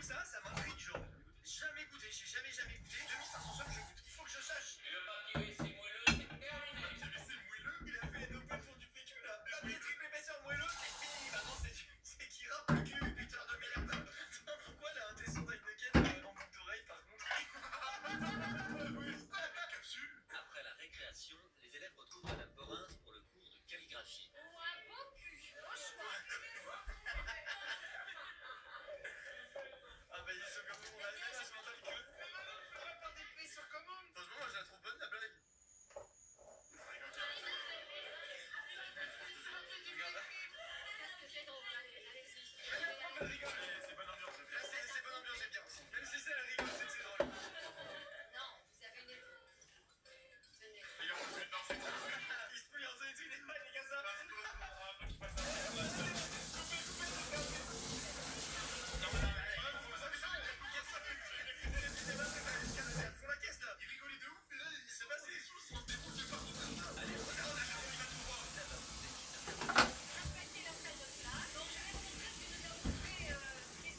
ça m'intrigue, genre. Jamais goûté, j'ai jamais goûté. 2500 sommes, je goûte. Il faut que je sache. Et le parti c'est moelleux, c'est terminé. C'est moelleux, il a fait nos potes pour du PQ là. T'as des triples épaisseurs moelleux, c'est fini. Maintenant, c'est qui rappe le cul, putain de merde. Attends, pourquoi là, t'es son d'Heineken en boucle d'oreille par contre? Capsule. Après la récréation, les élèves retrouvent Madame Borin pour le cours de calligraphie. Oh, un beau cul, franchement. Ah bah il est sur comme on a dit, là, je m'entends le queue. Mais maintenant, tu peux pas faire des prix sur commande. Franchement, moi, je la trouve bonne, la blague. Elle rigole, c'est bonne ambiance, j'aime bien. C'est bonne ambiance, j'aime bien aussi. Même si c'est elle rigole, c'est drôle. Non, vous avez une épouse. Venez. Les gars, on se met dans cette il se peut y en donner tous les pas, les gars, ça. Respectez leur salle de classe. Donc, je vais vous dire ce que nous avons trouvé maison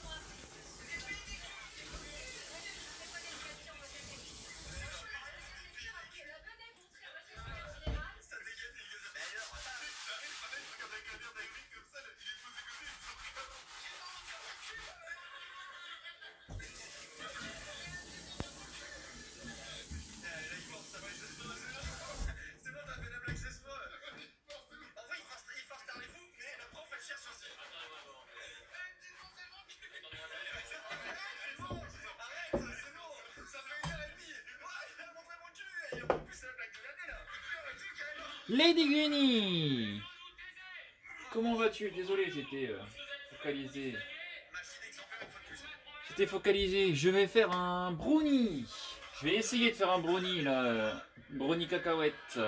à prix, monsieur. Je ne fais pas d'éducation à votre technique. Venez montrer à votre secrétaire général. Ça dégaine, les gars. D'ailleurs, j'arrive, regarde avec la merde d'Aéric comme ça, il est posé côté, il se là, il force, ça va, c'est bon, t'as fait la blague 16 fois. En vrai, il force tard les fous, mais la prof, elle cherche aussi. C'est bon, arrête, c'est bon, ça fait 1h30. Ouais, il a montré mon cul, et en plus, c'est la blague de l'année, là. Lady Granny, comment vas-tu? Désolé, j'étais focalisé. Machine exemplaire une fois de plus. J'étais focalisé. Je vais faire un brownie. Je vais essayer de faire un brownie là. Brownie cacahuète.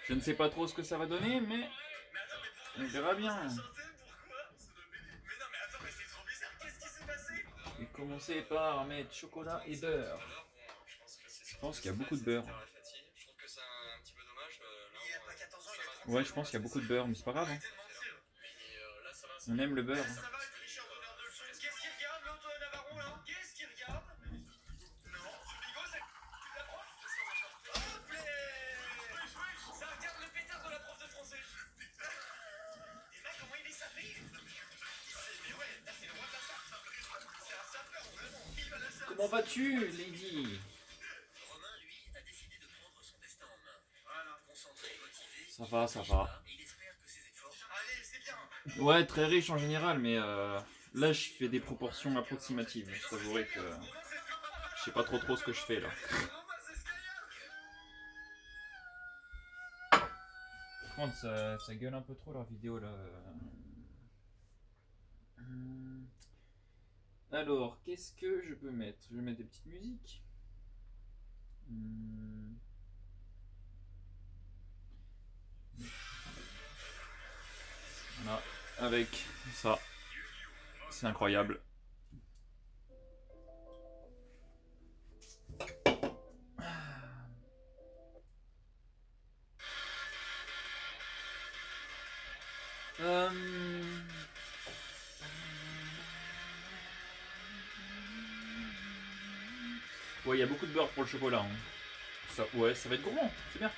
Je ne sais pas trop ce que ça va donner, mais Mais attends, mais pourquoi on verra bien. ça chantait, pourquoi? Mais non, mais attends, mais c'est trop bizarre, qu'est-ce qui s'est passé? Je vais commencer par mettre chocolat et beurre. Je pense qu'il y a beaucoup de beurre. Je trouve que c'est un petit peu dommage. Il a pas 14 ans, il a 30 Ouais, je pense qu'il y a beaucoup de beurre, mais c'est pas grave. Hein. Là, ça va. On aime le beurre. Ça va être Richard donneur de leçons. Qu'est-ce qu'il regarde, l'autre Navarro, là? Qu'est-ce qu'il regarde? Non, ce bigot, c'est la prof? Hop là! Ça regarde le pétard de la prof de français. Et là, comment il est sapé? Mais ouais, là, c'est le roi de la sape. C'est un sapeur, vraiment. Vive à la sape. Comment vas-tu, Lady? Romain, lui, a décidé de prendre son destin en main. Voilà. Concentré et motivé, Ça va, ça va. et il espère que ses efforts. Allez, c'est bien. Ouais, très riche en général, mais là, je fais des proportions approximatives. Je t'avouerai que je sais pas trop ce que je fais là. Par contre, ça gueule un peu trop leur vidéo là. Alors, qu'est-ce que je peux mettre? Je vais mettre des petites musiques. Voilà, avec ça. C'est incroyable. Ouais, il y a beaucoup de beurre pour le chocolat. Hein. Ça, ouais, ça va être gourmand, c'est bien.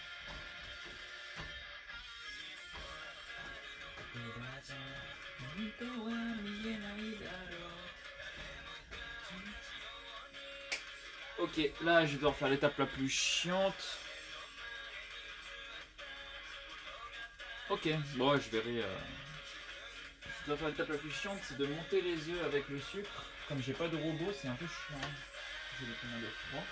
Ok, là je dois faire l'étape la plus chiante. Ok, bon je verrai. Je dois faire l'étape la plus chiante, c'est de monter les œufs avec le sucre. Comme j'ai pas de robot, c'est un peu chiant. Je vais combien de fois.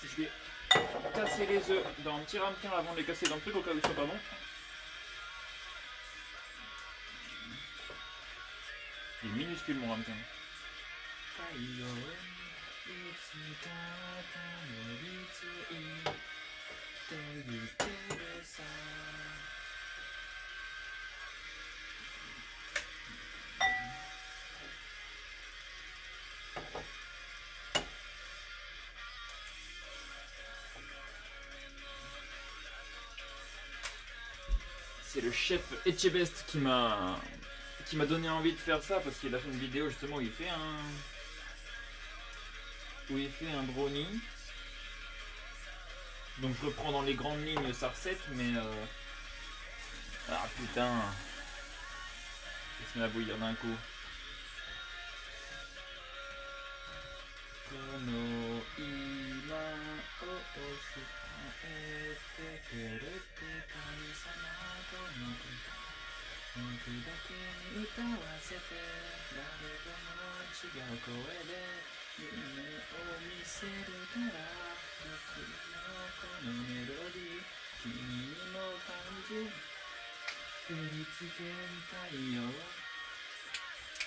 Je vais casser les œufs dans un petit ramequin avant de les casser dans le truc au cas où ils soient pas bons. Il est minuscule mon ramequin. C'est le chef Etchebest qui m'a donné envie de faire ça parce qu'il a fait une vidéo justement où il fait un brownie. Donc je reprends dans les grandes lignes sa recette, mais ah putain, il se met à bouillir d'un coup.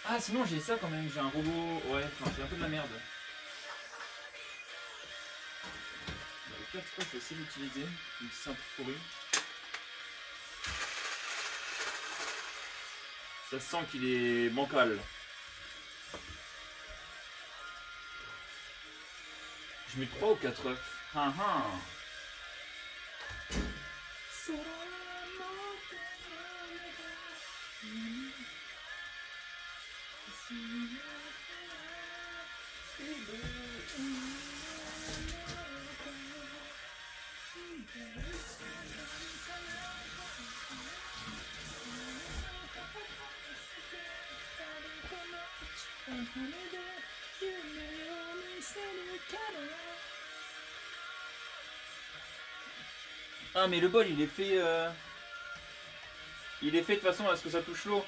Ah sinon j'ai ça quand même, j'ai un robot, ouais, enfin, c'est un peu de la merde. Le pire c'est quoi, je vais essayer d'utiliser, une simple pourrie. Ça sent qu'il est bancal. Je mets 3 ou 4 œufs. Ah ah. Ah mais le bol il est fait de façon à ce que ça touche l'eau.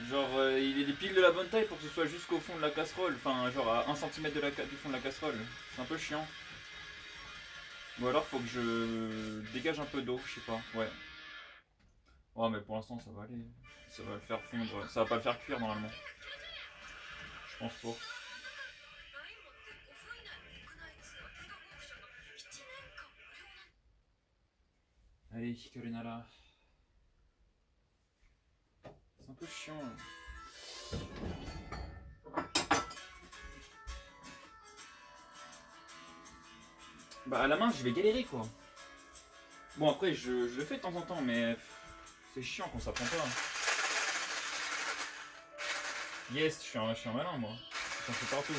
Genre il est pile de la bonne taille pour que ce soit jusqu'au fond de la casserole. Enfin genre à 1 cm du fond de la casserole. C'est un peu chiant. Ou alors faut que je dégage un peu d'eau, je sais pas, ouais. Ouais mais pour l'instant ça va aller. Ça va le faire fondre, ça va pas le faire cuire normalement. Je pense pas. Allez, Hikaru Nara. C'est un peu chiant. Là. Bah à la main je vais galérer quoi. Bon après je le fais de temps en temps mais c'est chiant quand ça prend pas. Yes, je suis un malin moi. J'en fais partout.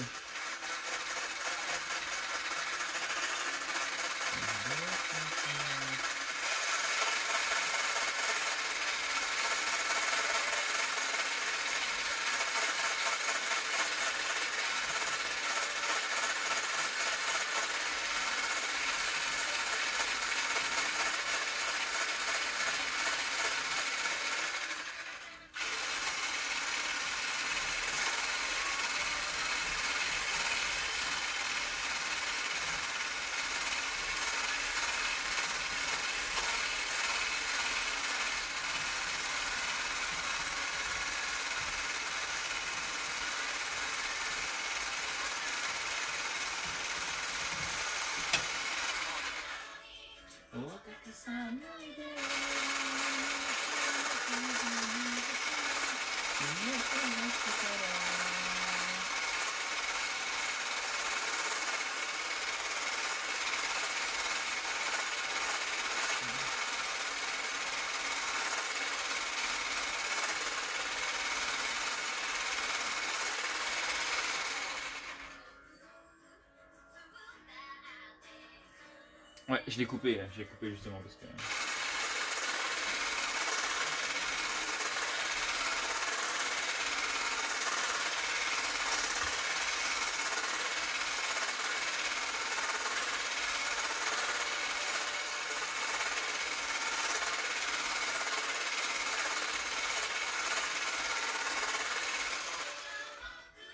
Ouais, je l'ai coupé justement parce que...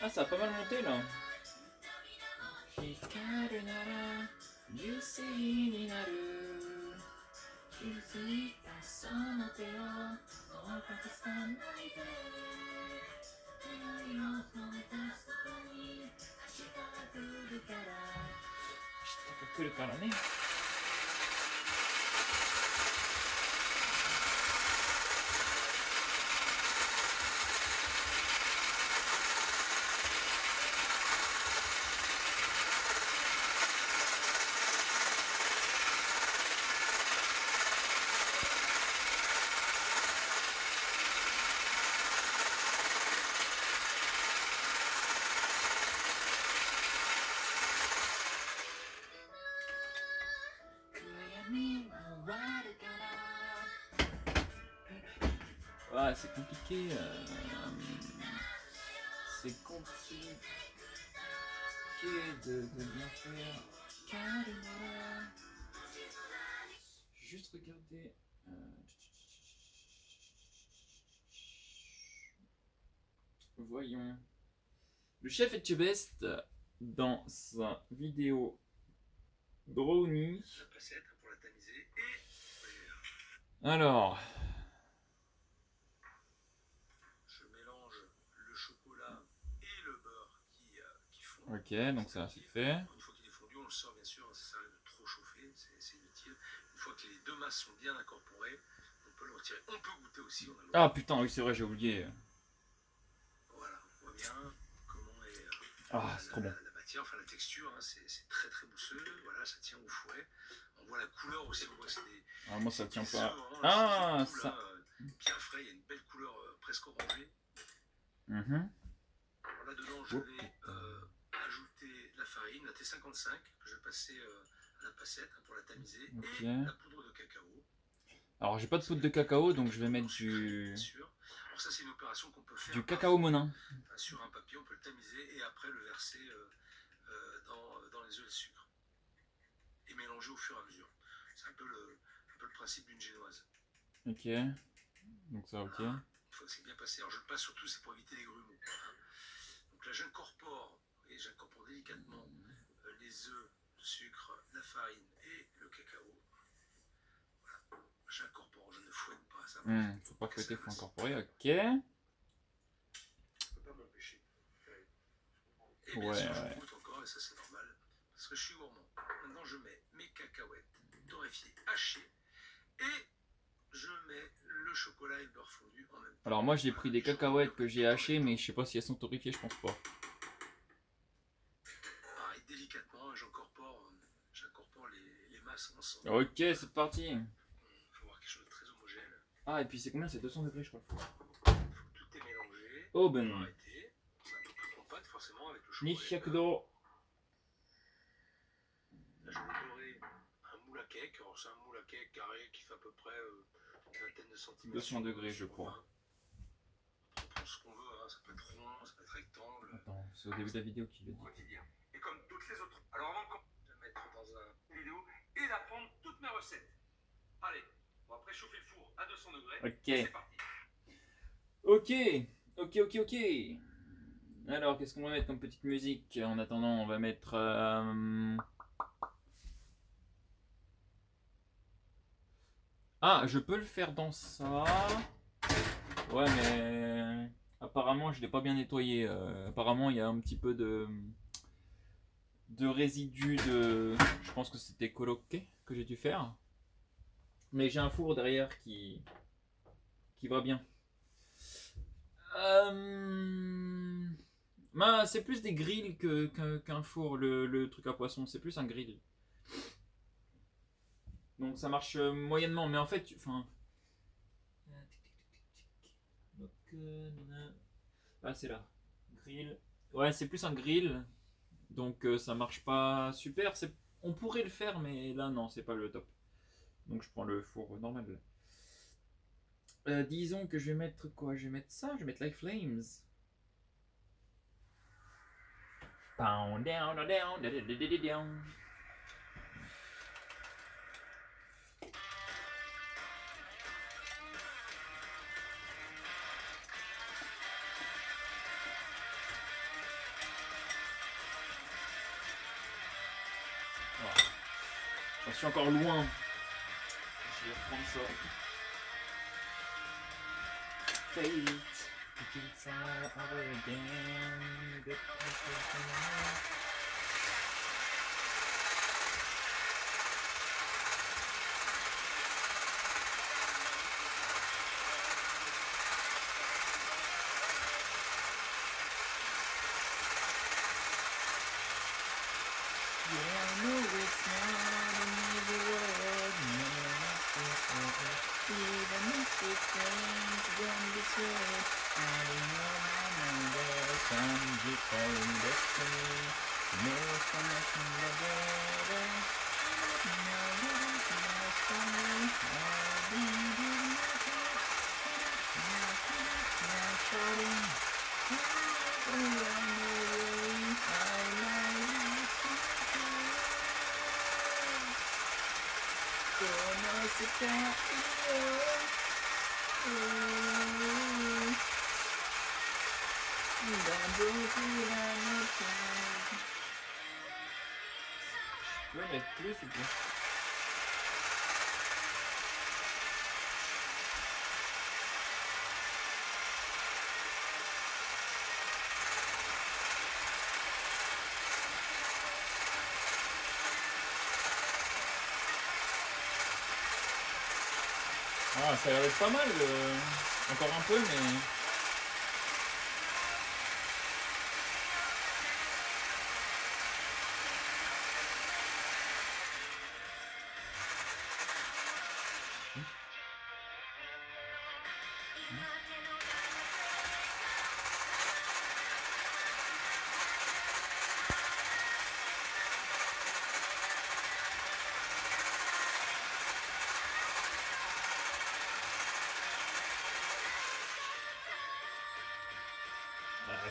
Ah, ça a pas mal monté là. Ah, c'est compliqué. C'est compliqué de bien faire. Juste regarder. Voyons. Le chef Etchebest, dans sa vidéo Brownie. La passette pour la tamiser et Alors. je mélange le chocolat et le beurre qui fond. Ok, donc ça c'est fait. Une fois qu'il est fondu, on le sort bien sûr, ça sert à rien de trop chauffer, c'est inutile. Une fois que les deux masses sont bien incorporées, on peut le retirer. On peut goûter aussi, on a le droit. Ah putain, oui c'est vrai, j'ai oublié. Voilà, on voit bien comment est Ah, c'est trop bon. la matière, enfin la texture, hein, c'est très très mousseux, voilà, ça tient au fouet. On voit la couleur aussi, on voit que c'est des... Alors moi ça tient des pas. œufs, hein, Ah, c'est tout, ça. là, bien frais, il y a une belle couleur presque orangée. Mhm. Alors là-dedans, je vais ajouter la farine, la T55, que je vais passer à la passette hein, pour la tamiser, Ok. et la poudre de cacao. Alors j'ai pas de poudre de cacao, donc je vais mettre du Bien sûr. Alors ça, c'est une opération qu'on peut faire cacao monin. enfin, sur un papier, on peut le tamiser et après le verser dans les œufs et le sucre. Et mélanger au fur et à mesure. C'est un peu le principe d'une génoise. Ok. Donc ça, ok. Une fois que c'est bien passé, alors je le passe surtout, c'est pour éviter les grumeaux. Hein. Donc là, j'incorpore, et j'incorpore délicatement les œufs, le sucre, la farine et le cacao. Voilà. J'incorpore, je ne fouette pas. Ça Faut pas fouetter, faut incorporer, ok. Je peux pas m'empêcher. Et bien Ouais, sûr, ouais. je goûte encore, et ça c'est normal, parce que je suis gourmand. Maintenant, je mets mes cacahuètes torréfiées hachées, et je mets le chocolat et le beurre fondu en même temps. Alors moi j'ai pris des cacahuètes que j'ai hachées, mais je sais pas si elles sont torréfiées, je pense pas. Pareil, délicatement, j'incorpore les masses ensemble. Ok, c'est parti. Il faut avoir quelque chose de très homogène. Ah, et puis c'est combien? C'est 200 degrés, je crois. Il faut que tout est mélangé. Oh On va ben. arrêter. C'est un peu plus compact forcément avec le chocolat. et le beurre. Nishiakudo. Là, je vais dorer un moule à cake. Alors, c'est un moule à cake carré qui fait à peu près une vingtaine de centimètres. 200 degrés, je sur crois. 20. On prend ce qu'on veut, hein. Ça peut être rond, ça peut être rectangle. Attends, c'est au début de la vidéo qu'il le Au dit. quotidien. Et comme toutes les autres. Alors avant de la mettre dans une vidéo et d'apprendre toutes mes recettes. Allez, on va préchauffer le four à 200 degrés. Ok. C'est parti. Ok. Alors, qu'est-ce qu'on va mettre comme petite musique? En attendant, on va mettre... Ah, je peux le faire dans ça. Ouais, mais... Apparemment, je l'ai pas bien nettoyé. Apparemment, il y a un petit peu de résidus de... Je pense que c'était coloqué que j'ai dû faire. Mais j'ai un four derrière qui va bien. Bah, c'est plus des grills qu'un four, le truc à poisson. C'est plus un grill. Donc ça marche moyennement. Mais en fait, enfin... Donc, ah, c'est là. Grill. Ouais, c'est plus un grill. Donc ça marche pas super. On pourrait le faire, mais là, non, c'est pas le top. Donc je prends le four normal. Disons que je vais mettre quoi? Je vais mettre ça, je vais mettre Like Flames. Pound down, down, down, down, down. Voilà. J'en suis encore loin. Je vais reprendre ça. Fate. It's all over again. Yeah, I know it's not an easy road, no, even if it's things don't be said. I know my mind there's some different destiny. No connection together. No, it's not for me. I'll be doing my best. Je peux mettre plus ou pas? Ah, ça a l'air d'être pas mal, encore un peu, mais...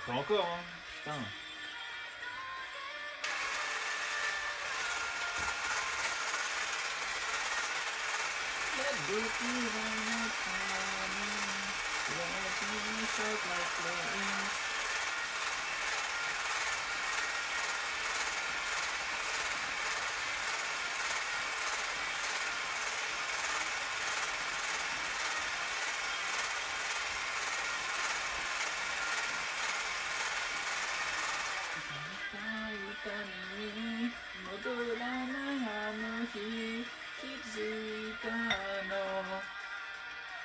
Pas encore, hein, putain.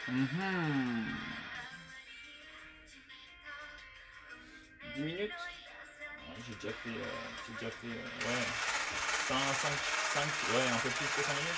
Mhm. 10 minutes? J'ai déjà fait, ouais, 5, ouais, un peu plus que 5 minutes.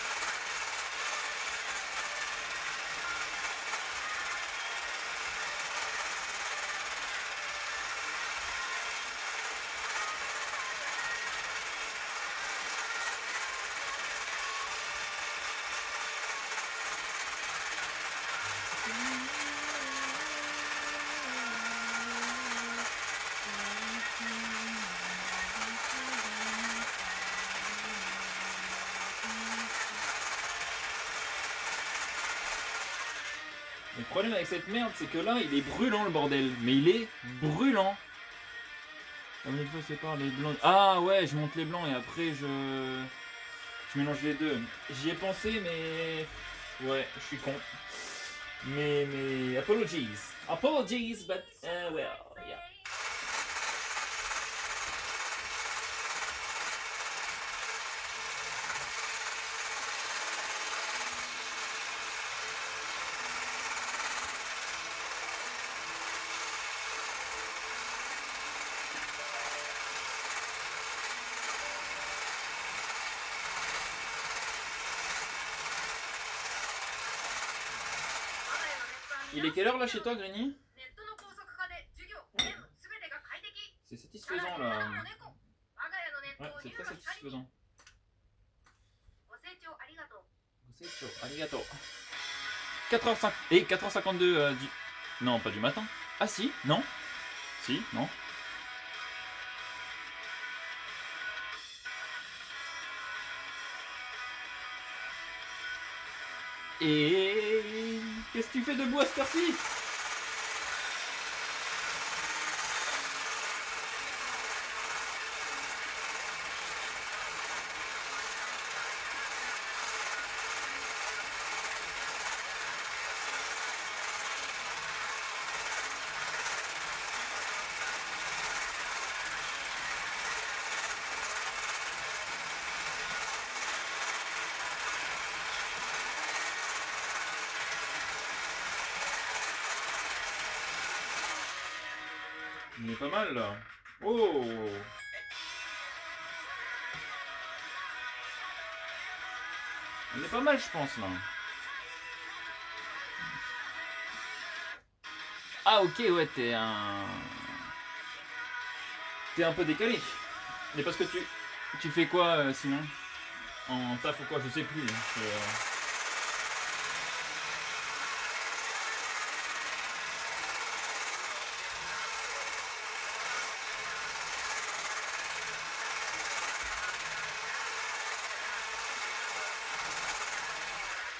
Le problème avec cette merde, c'est que là, il est brûlant le bordel. Mais il est brûlant. Combien de fois sépare les blancs? Ah ouais, je monte les blancs et après je mélange les deux. J'y ai pensé, mais ouais, je suis con. Mais apologies. Apologies, but well, yeah. Il est quelle heure là chez toi, Grigny? C'est satisfaisant là. Ouais, c'est très satisfaisant. Arigato. 4h5 et 4h52 du... Non, pas du matin. Ah si, non. Si, non. Et... Qu'est-ce que tu fais debout à cette heure-ci? Il est pas mal là. Oh! Il est pas mal, je pense là. Ah ok, ouais, t'es un peu décalé. Mais parce que tu fais quoi sinon? En taf ou quoi? Je sais plus.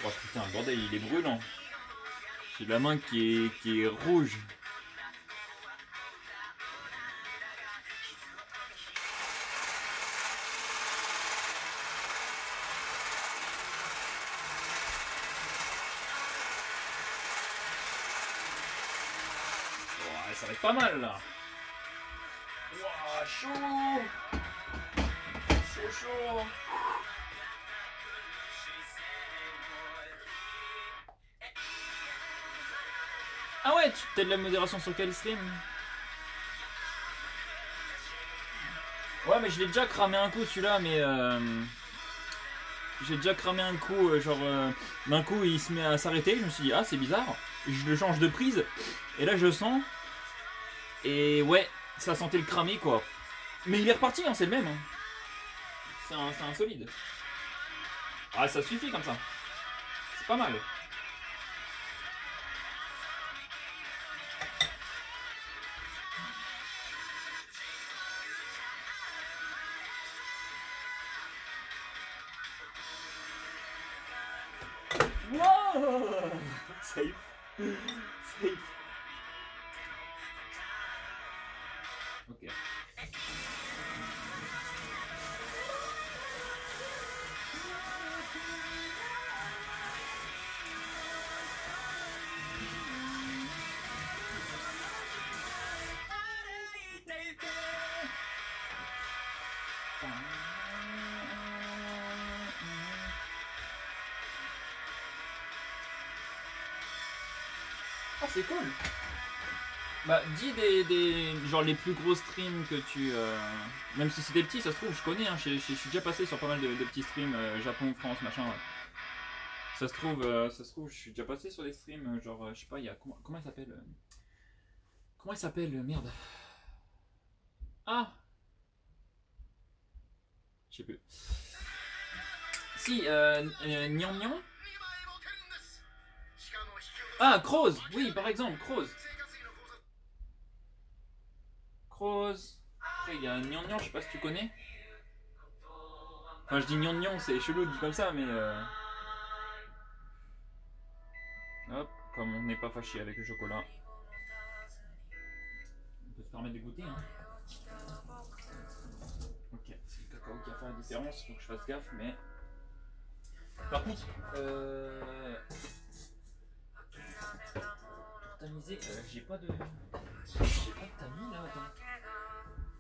Oh putain, bordel, il est brûlant. J'ai la main qui est rouge. ça va être pas mal là. Ouah, chaud. Chaud, chaud. Ah ouais, tu t'as de la modération sur quel stream? Ouais, mais je l'ai déjà cramé un coup celui-là, mais j'ai déjà cramé un coup, d'un coup il se met à s'arrêter, je me suis dit ah c'est bizarre, je le change de prise, et là je sens, et ouais, ça sentait le cramé quoi. Mais il est reparti, hein, c'est le même. Hein. C'est un solide. Ah ça suffit comme ça, c'est pas mal. Wow. Safe. Safe. Ok. Ah c'est cool. Bah dis genre les plus gros streams que tu... Même si c'était petit, ça se trouve, je connais, hein, je suis déjà passé sur pas mal de petits streams, Japon, France, machin. Ouais. Ça se trouve, je suis déjà passé sur des streams, genre, je sais pas, il y a... Comment il s'appelle Comment il s'appelle, merde. Ah je sais plus. Si, Nyan Nyan. Ah, Croz. Oui, par exemple, Croz. Croz. Après, il y a Nyan Nyan, je sais pas si tu connais. Enfin, je dis Nyan Nyan, c'est chelou dit comme ça, mais... Hop, comme on n'est pas fâché avec le chocolat. On peut se permettre de goûter, hein. Ok, c'est le cacao qui a fait la différence, faut que je fasse gaffe, mais... Par contre, pour tamiser, j'ai pas de tamis là, attends.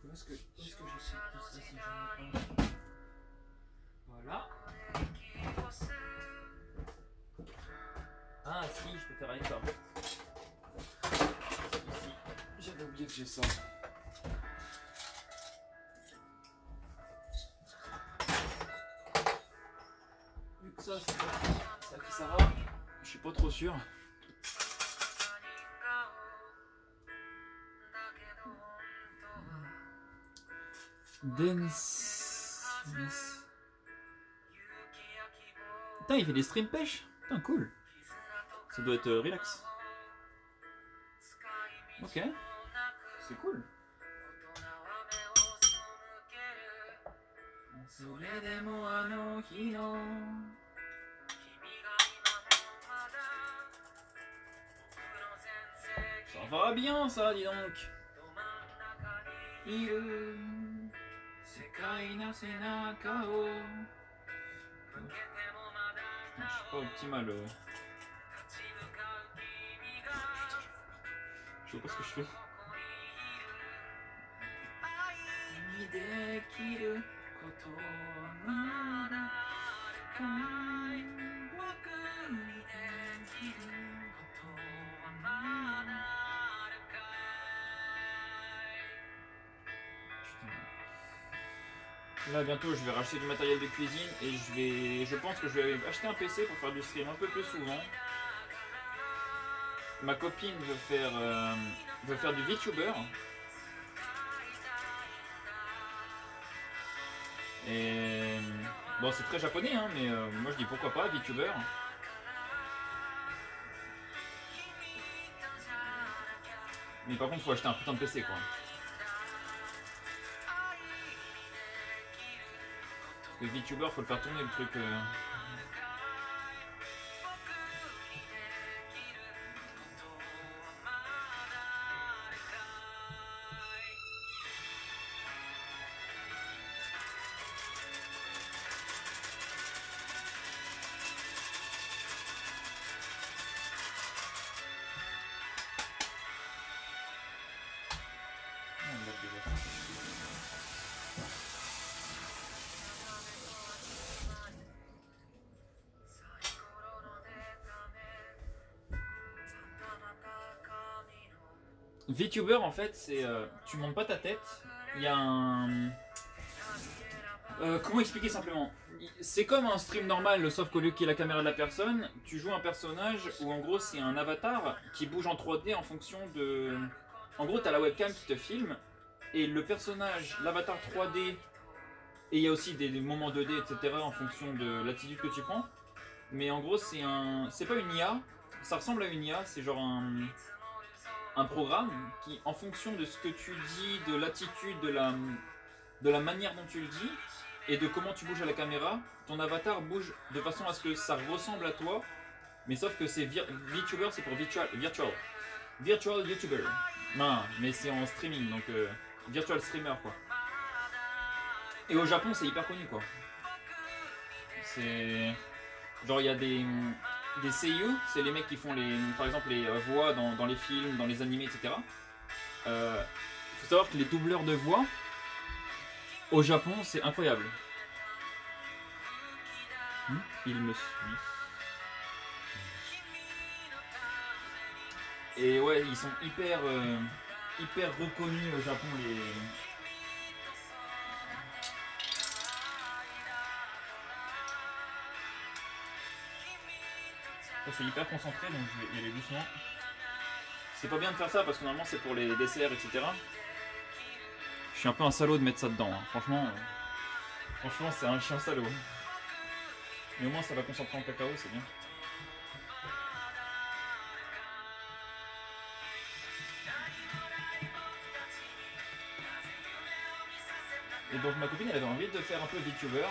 Où est-ce que je sais si j'en ai un? Voilà. Ah si, je peux faire avec ça. Ici, j'avais oublié que j'ai ça. Vu que ça, c'est à qui ça va, je suis pas trop sûr. Dance. Putain, il fait des streams pêche. Putain, cool. Ça doit être relax. Ok. C'est cool. Ça va bien ça, dis donc. Je suis pas optimal. Je sais pas ce que je fais. Là bientôt je vais racheter du matériel de cuisine et je pense que je vais acheter un PC pour faire du stream un peu plus souvent. Ma copine veut faire du VTuber. Et bon c'est très japonais hein, mais moi je dis pourquoi pas VTuber. Mais par contre faut acheter un putain de PC quoi. Le VTuber faut le faire tourner le truc. VTuber en fait, c'est tu montes pas ta tête. Il y a un comment expliquer simplement? C'est comme un stream normal, sauf qu'au lieu qu'il y ait la caméra de la personne, tu joues un personnage où en gros c'est un avatar qui bouge en 3D en fonction de... En gros t'as la webcam qui te filme, et le personnage, l'avatar 3D, et il y a aussi des moments 2D, etc. en fonction de l'attitude que tu prends. Mais en gros c'est pas une IA, ça ressemble à une IA, c'est genre un programme qui, en fonction de ce que tu dis, de l'attitude, de la manière dont tu le dis, et de comment tu bouges à la caméra, ton avatar bouge de façon à ce que ça ressemble à toi, mais sauf que c'est VTuber, c'est pour virtual YouTuber. Non, mais c'est en streaming, donc virtual streamer quoi. Et au Japon c'est hyper connu quoi. C'est genre il y a des seiyuu, c'est les mecs qui font par exemple les voix dans les films, dans les animés, etc. Faut savoir que les doubleurs de voix au Japon, c'est incroyable. Il me suit. Et ouais, ils sont hyper reconnus au Japon, Je suis hyper concentré, donc je vais y aller doucement. C'est pas bien de faire ça parce que normalement c'est pour les desserts, etc. Je suis un peu un salaud de mettre ça dedans, hein. Franchement c'est un chien salaud. Mais au moins ça va concentrer en cacao, c'est bien. Et donc ma copine elle avait envie de faire un peu VTuber.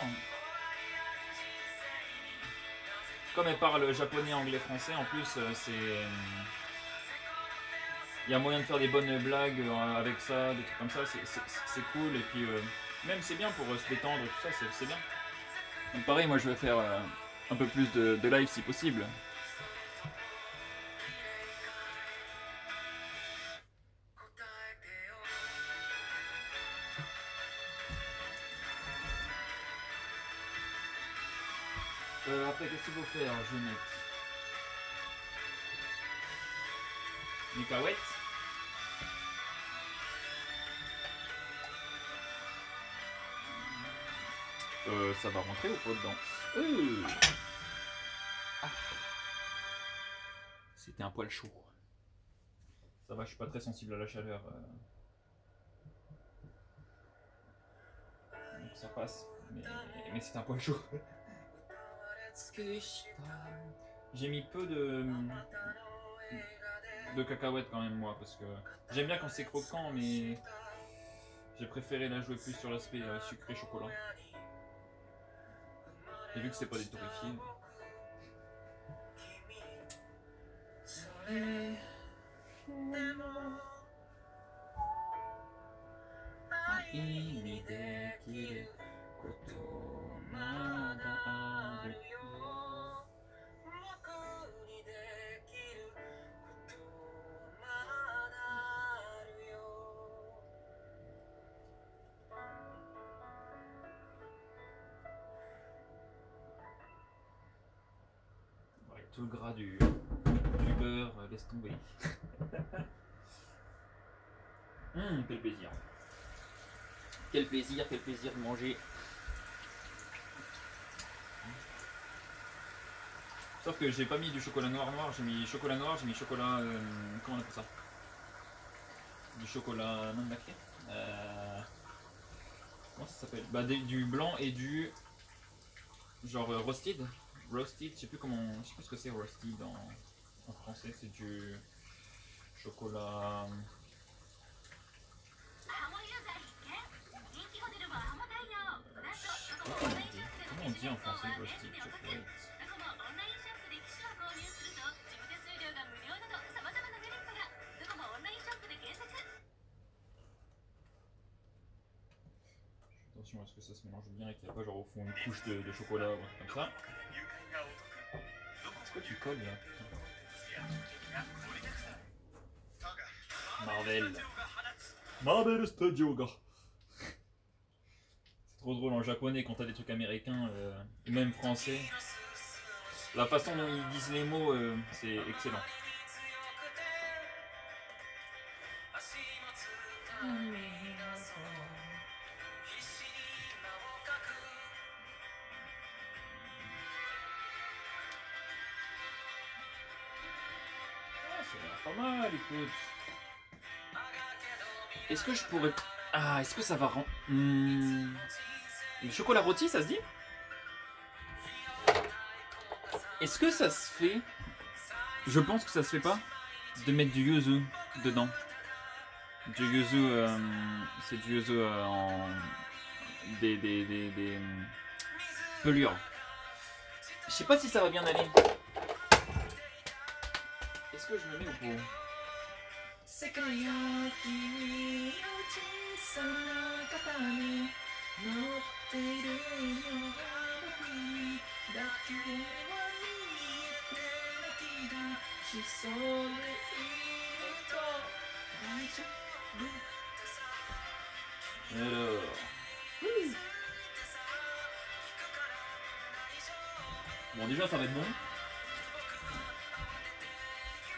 Comme elle parle japonais, anglais, français, en plus c'est... Il y a moyen de faire des bonnes blagues avec ça, des trucs comme ça, c'est cool. Et puis même c'est bien pour se détendre, tout ça, c'est bien. Donc pareil, moi je vais faire un peu plus de live si possible. Après qu'est-ce qu'il faut faire, je vais mettre des cacahuètes. Ça va rentrer ou pas dedans? Ah. C'était un poil chaud. Ça va, je suis pas très sensible à la chaleur. Donc ça passe, mais c'est un poil chaud. J'ai mis peu de cacahuètes quand même moi, parce que j'aime bien quand c'est croquant, mais j'ai préféré la jouer plus sur l'aspect sucré chocolat. Et vu que c'est pas des torréfiés. Tout le gras du beurre, laisse tomber. Quel plaisir. Quel plaisir de manger. Sauf que j'ai pas mis du chocolat noir, j'ai mis chocolat noir, j'ai mis chocolat... comment on appelle ça? Du chocolat non macré. Comment ça s'appelle? Bah du blanc et du... genre roasted, je sais plus comment, je sais pas ce que c'est roasted en français, c'est du chocolat. Comment on dit en français roasted chocolate? Attention à ce que ça se mélange bien et qu'il n'y a pas genre au fond une couche de chocolat ou un truc comme ça. C'est quoi tu colles là? Marvel Studio gars. C'est trop drôle en japonais quand t'as des trucs américains et même français. La façon dont ils disent les mots, c'est excellent. Pas mal, écoute. Est-ce que je pourrais... Ah, est-ce que ça va rendre... Le chocolat rôti, ça se dit? Est-ce que ça se fait... Je pense que ça se fait pas de mettre du yuzu dedans. Du yuzu... c'est du yuzu en... Des pelures. Je sais pas si ça va bien aller. Est-ce que je me mets au pot? Alors... Bon, déjà ça va être bon.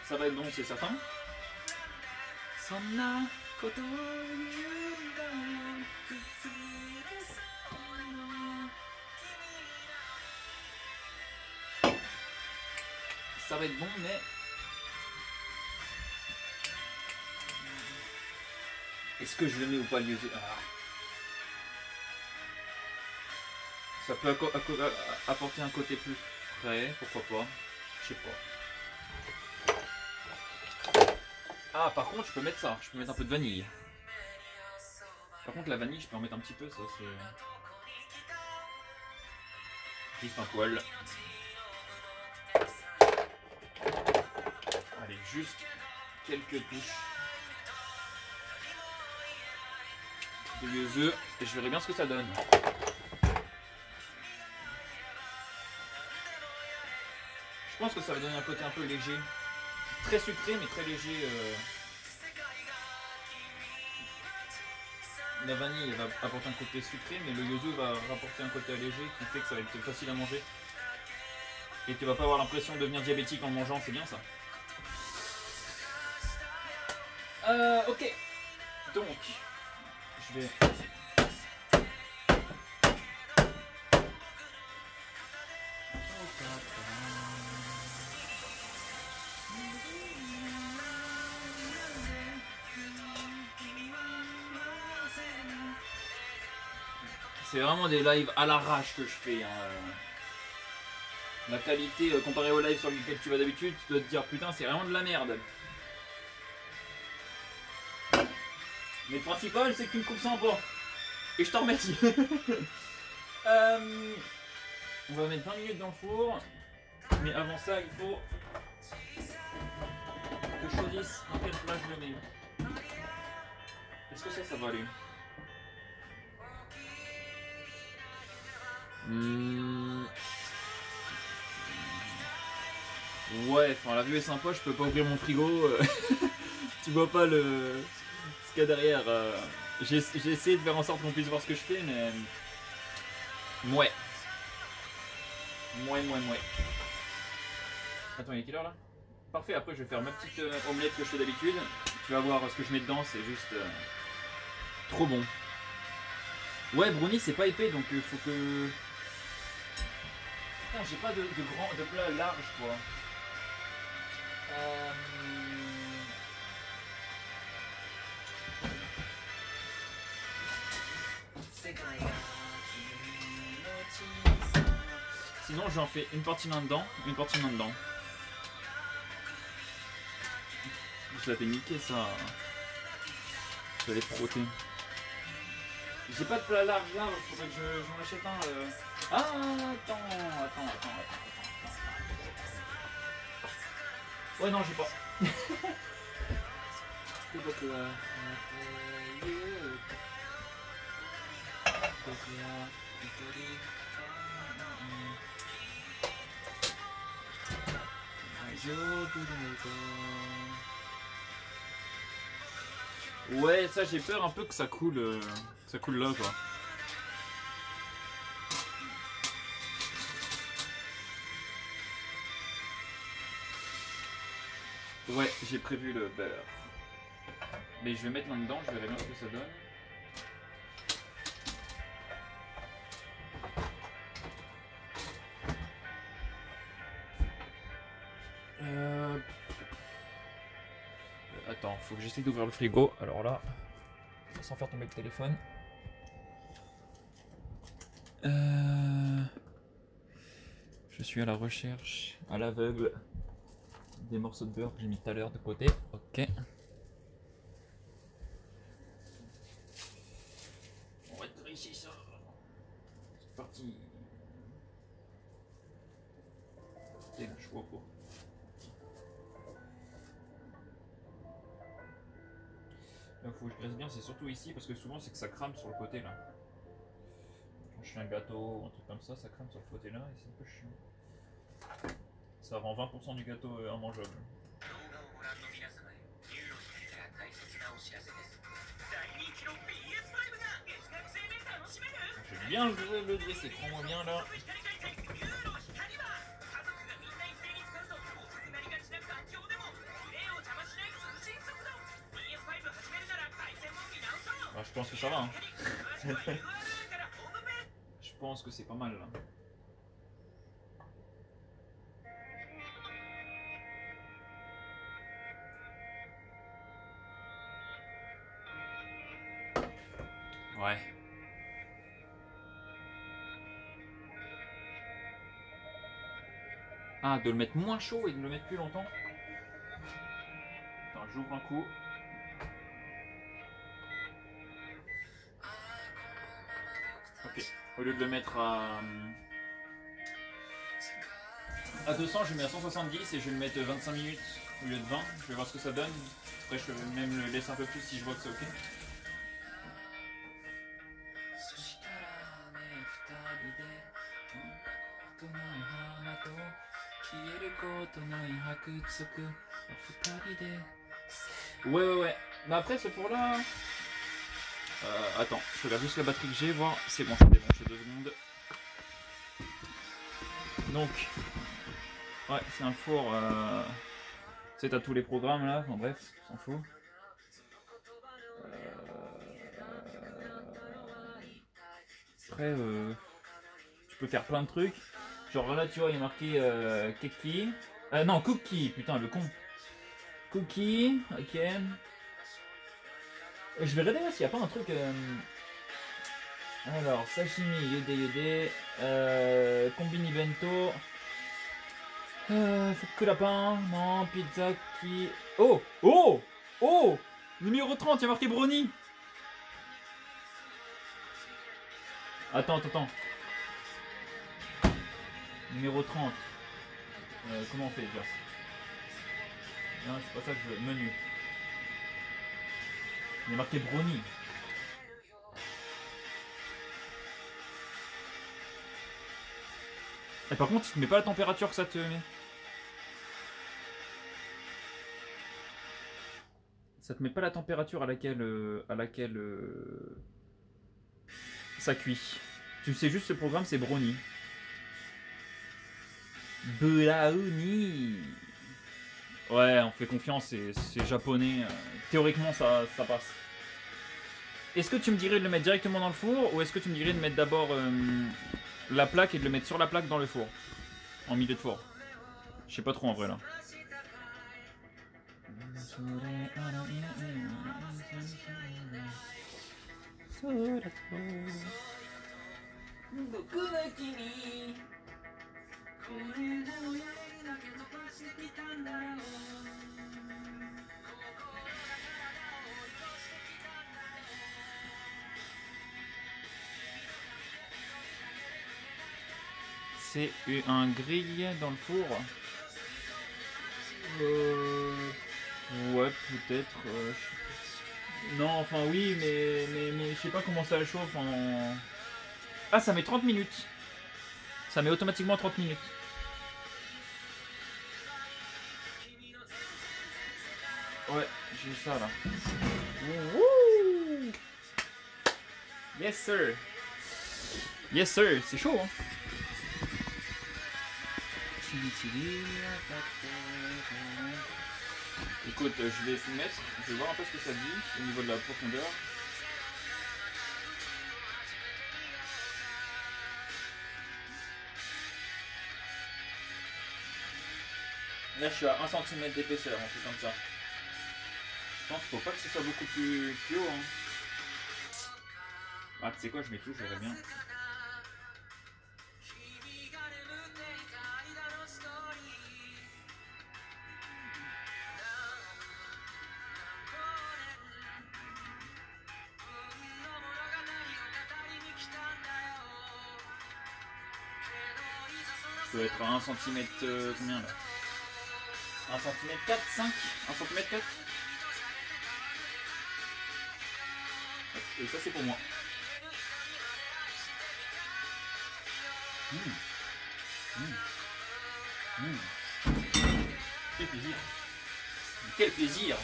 Ça va être bon, c'est certain. Ça va être bon, mais... Est-ce que je le mets ou pas le yuzu? Ça peut apporter un côté plus frais, pourquoi pas. Je sais pas. Ah, par contre, je peux mettre ça. Je peux mettre un peu de vanille. Par contre, la vanille, je peux en mettre un petit peu, ça c'est... Juste un poil. Allez, juste quelques touches de yuzu et je verrai bien ce que ça donne. Je pense que ça va donner un côté un peu léger. Très sucré mais très léger. La vanille va apporter un côté sucré mais le yuzu va rapporter un côté allégé qui fait que ça va être facile à manger. Et tu vas pas avoir l'impression de devenir diabétique en mangeant, c'est bien ça. Ok. Donc, je vais... C'est vraiment des lives à l'arrache que je fais. Hein. La qualité comparée aux lives sur lesquels tu vas d'habitude, tu dois te dire putain c'est vraiment de la merde. Mais le principal c'est que tu me coupes sympa. Et je t'en remercie. On va mettre 20 minutes dans le four. Mais avant ça il faut que je choisisse dans quel plat je le mets. Est-ce que ça va aller? Ouais, enfin la vue est sympa, je peux pas ouvrir mon frigo. Tu vois pas ce qu'il y a derrière. J'ai essayé de faire en sorte qu'on puisse voir ce que je fais, mais... Ouais. Attends, il est quelle heure là? Parfait, après je vais faire ma petite omelette que je fais d'habitude. Tu vas voir ce que je mets dedans, c'est juste... trop bon. Ouais, brownie c'est pas épais, donc faut que... Putain, j'ai pas de plat large quoi. Sinon j'en fais une partie là-dedans, une partie là-dedans. Je l'avais niqué ça. Je vais les frotter. J'ai pas de plat large là, il faudrait que j'en achète un. Ah, attends. Ouais, non, j'ai pas. Ouais, ça j'ai peur un peu que ça coule là quoi. Ouais, j'ai prévu le beurre. Mais je vais mettre là-dedans, je verrai bien ce que ça donne. Attends, faut que j'essaie d'ouvrir le frigo. Alors là, sans faire tomber le téléphone. Je suis à la recherche, à l'aveugle, des morceaux de beurre que j'ai mis tout à l'heure de côté. Ok. On va tricher ça. C'est parti. Et là, je vois pas. Là, faut que je graisse bien, c'est surtout ici parce que souvent c'est que ça crame sur le côté là. Quand je fais un gâteau ou un truc comme ça crame sur le côté là et c'est un peu chiant. Ça rend 20% du gâteau immangeable. Je vais bien le dresser, prends-moi bien là. Ah, je pense que ça va. Hein. Je pense que c'est pas mal là. Ouais. Ah, de le mettre moins chaud et de le mettre plus longtemps. Attends, j'ouvre un coup. Ok. Au lieu de le mettre à 200, je le mets à 170 et je vais le mettre 25 minutes au lieu de 20. Je vais voir ce que ça donne. Après, je vais même le laisser un peu plus si je vois que c'est ok. Ouais. Mais après, ce four là. Attends, je regarde juste la batterie que j'ai, voir. C'est bon, je vais débrancher 2 secondes. Donc, ouais, c'est un four. Tu sais, t'as tous les programmes là, enfin bref, on s'en fout. Après, tu peux faire plein de trucs. Genre là, tu vois, il y a marqué Keki. Non, Cookie, putain, le con. Cookie, ok. Je vais regarder s'il n'y a pas un truc. Alors, sashimi, yode, combini bento. Fuku lapin, non, pizza qui. Oh! Numéro 30, il y a marqué brownie. Attends. Numéro 30. Comment on fait déjà? Non, c'est pas ça que je veux. Menu. Il y a marqué brownie. Et par contre, il te met pas la température que ça te met. Ça te met pas la température à laquelle ça cuit. Tu sais juste le programme, c'est brownie. Brownie. Ouais, on fait confiance, c'est japonais. Théoriquement, ça passe. Est-ce que tu me dirais de le mettre directement dans le four ou est-ce que tu me dirais de mettre d'abord la plaque et de le mettre sur la plaque dans le four? En milieu de four. Je sais pas trop en vrai là. C'est un grill dans le four. Ouais, peut-être. Non, enfin oui, mais je sais pas comment ça chauffe en. Ah, ça met 30 minutes. Ça met automatiquement 30 minutes. Ouais, j'ai ça là. Wouhou! Yes sir. Yes sir, c'est chaud hein. Écoute, je vais mettre, je vais voir un peu ce que ça dit au niveau de la profondeur. Là je suis à 1 cm d'épaisseur, un truc comme ça. Je pense qu'il faut pas que ce soit beaucoup plus haut. Hein. Ah tu sais quoi, je mets tout, je verrai bien. Je dois être à 1 cm combien là? 1 cm 4, 5? 1 cm 4? Et ça c'est pour moi. Quel plaisir! Quel plaisir!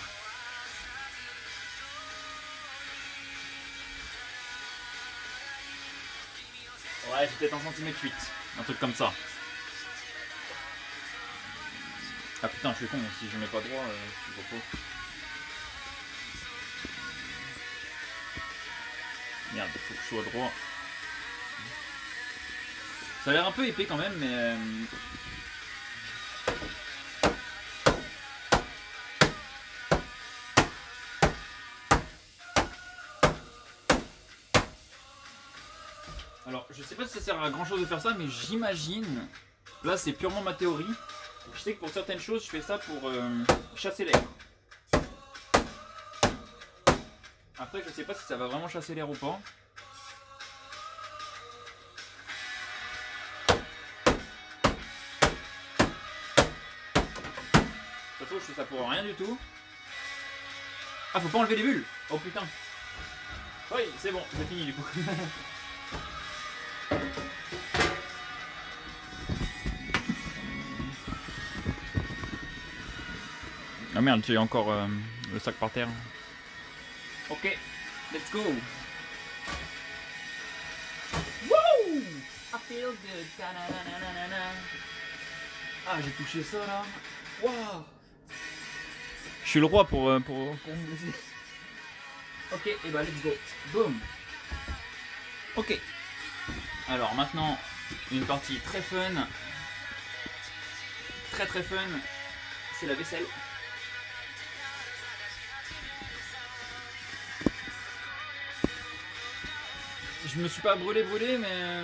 Ouais, j'ai peut-être 1 cm 8, un truc comme ça. Ah putain, je suis con, si je mets pas droit, je vois pas. Merde, faut que je sois droit. Ça a l'air un peu épais quand même, mais... Alors, je sais pas si ça sert à grand chose de faire ça, mais j'imagine... Là, c'est purement ma théorie. Je sais que pour certaines choses, je fais ça pour chasser l'air. Après, je sais pas si ça va vraiment chasser l'air ou pas. Ça se trouve, je fais ça pour rien du tout. Ah, faut pas enlever les bulles. Oh putain. Oui, c'est bon, c'est fini du coup. Ah merde, j'ai encore le sac par terre. Ok, let's go. Woo! I feel good. Ah, j'ai touché ça là. Waouh! Je suis le roi pour me laisser. Ok, et bah let's go. Boom. Ok. Alors maintenant, une partie très fun. Très fun. C'est la vaisselle. Je me suis pas brûlé, mais...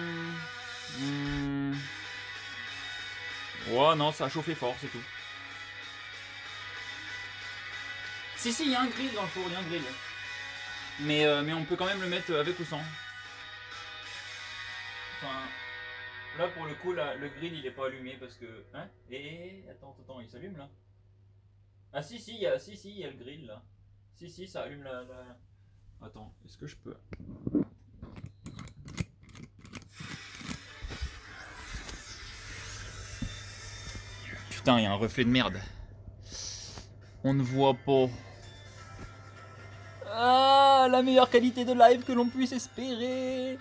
Ouais, non, ça a chauffé fort, c'est tout. Si, il y a un grill dans le four, il y a un grill. Mais on peut quand même le mettre avec ou sans. Enfin, là, pour le coup, là, le grill, il est pas allumé parce que... Hein? Et attends, il s'allume, là? Ah si, il y a le grill, là. Si, ça allume la... Attends, est-ce que je peux... Putain, il y a un reflet de merde. On ne voit pas. Ah, la meilleure qualité de live que l'on puisse espérer.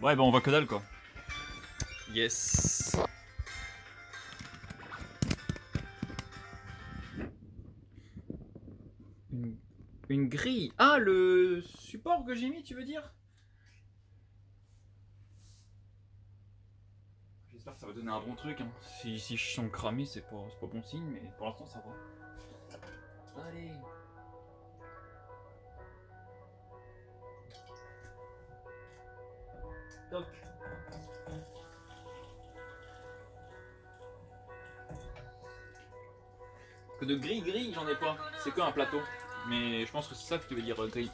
Ouais, bah on voit que dalle quoi. Yes. Une grille. Ah, le support que j'ai mis, tu veux dire? J'espère que ça va donner un bon truc. Hein. Si je sens cramé, c'est pas bon signe, mais pour l'instant ça va. Allez. Toc. Que de grille, j'en ai pas. C'est que un plateau. Mais je pense que c'est ça que tu veux dire grille.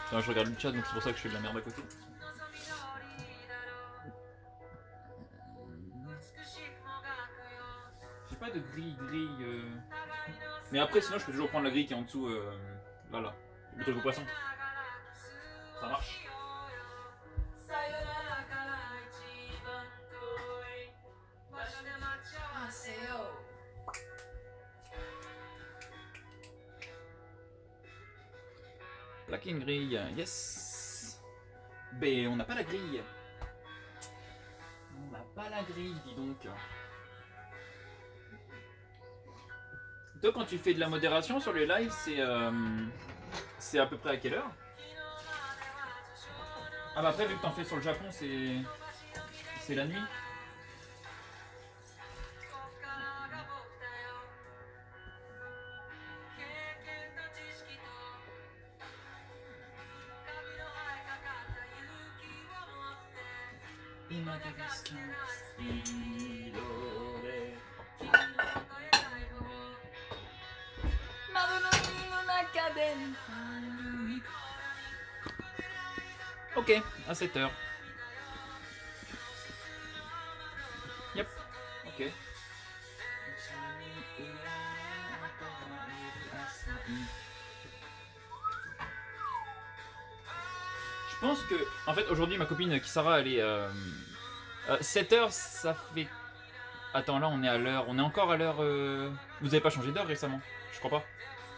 Enfin, je regarde le chat, donc c'est pour ça que je fais de la merde à côté. J'ai pas de grille. Mais après, sinon, je peux toujours prendre la grille qui est en dessous. Là. Le truc au poisson. Ça marche. Plaquer une grille, yes. Ben, on n'a pas la grille. On n'a pas la grille, dis donc. Toi, quand tu fais de la modération sur les lives, c'est à peu près à quelle heure? Ah bah après, vu que t'en fais sur le Japon, c'est la nuit. Ok, à 7h. Yep, ok. Je pense que, en fait, aujourd'hui, ma copine Kisara, elle est 7h, ça fait. Attends, là, on est à l'heure. On est encore à l'heure. Vous avez pas changé d'heure récemment? Je crois pas.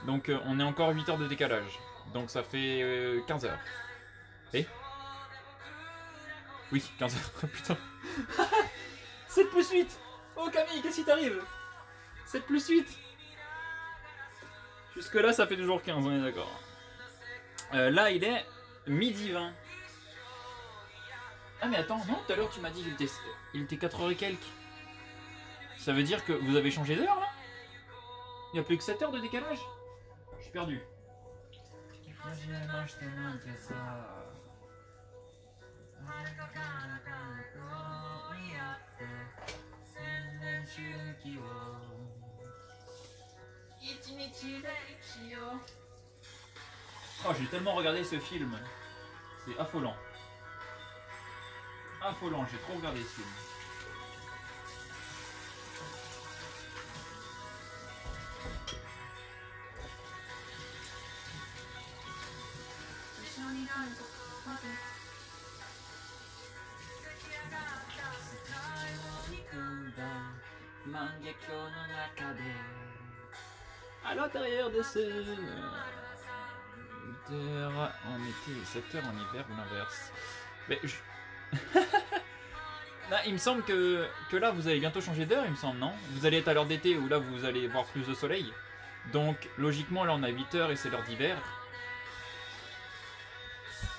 Donc, on est encore 8 heures de décalage. Donc, ça fait 15h. Et oui, 15h. Putain. 7 plus 8. Oh, Camille, qu'est-ce qui t'arrive? 7 plus 8. Jusque-là, ça fait toujours 15, on est d'accord. Là, il est midi 20. Ah, mais attends, non, tout à l'heure, tu m'as dit qu'il était 4h et quelques. Ça veut dire que vous avez changé d'heure, là? Il n'y a plus que 7 heures de décalage? Je suis perdu. Oh, j'ai tellement regardé ce film. C'est affolant. Affolant, j'ai trop regardé ce film. À l'intérieur de ce... en été, 7 heures en hiver ou l'inverse. Mais je... Là, il me semble que là vous allez bientôt changer d'heure, il me semble, non? Vous allez être à l'heure d'été où là vous allez voir plus de soleil. Donc logiquement là on a 8 heures et c'est l'heure d'hiver.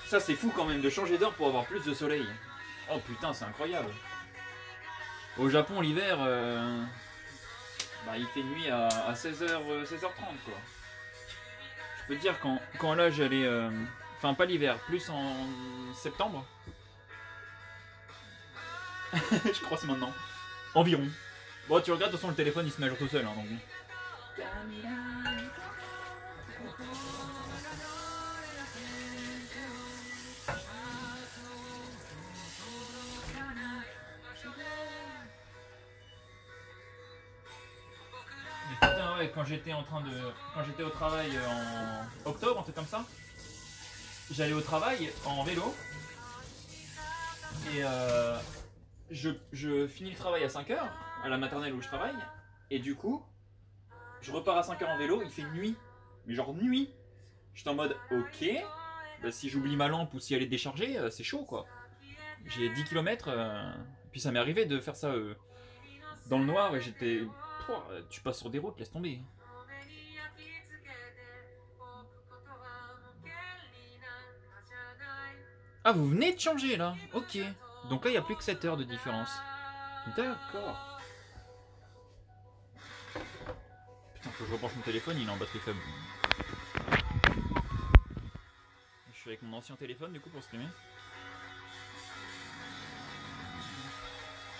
Ça c'est fou quand même de changer d'heure pour avoir plus de soleil. Oh putain, c'est incroyable. Au Japon l'hiver, bah, il fait nuit à 16h, 16h30 quoi. Je peux te dire quand là j'allais... Enfin pas l'hiver, plus en septembre. Je crois que c'est maintenant. Environ. Bon tu regardes, de toute façon le téléphone il se met à jour tout seul hein, donc. Putain ouais, quand j'étais au travail en octobre, un truc comme ça, j'allais au travail en vélo et je finis le travail à 5h à la maternelle où je travaille et du coup je repars à 5h en vélo, il fait nuit, mais genre nuit. J'étais en mode ok, bah, si j'oublie ma lampe ou si elle est déchargée, c'est chaud quoi. J'ai 10 km, puis ça m'est arrivé de faire ça dans le noir et j'étais... Tu passes sur des routes, laisse tomber. Ah, vous venez de changer là? Ok. Donc là, il n'y a plus que 7 heures de différence. D'accord. Putain, faut que je rebranche mon téléphone, il est en batterie faible. Je suis avec mon ancien téléphone du coup pour streamer.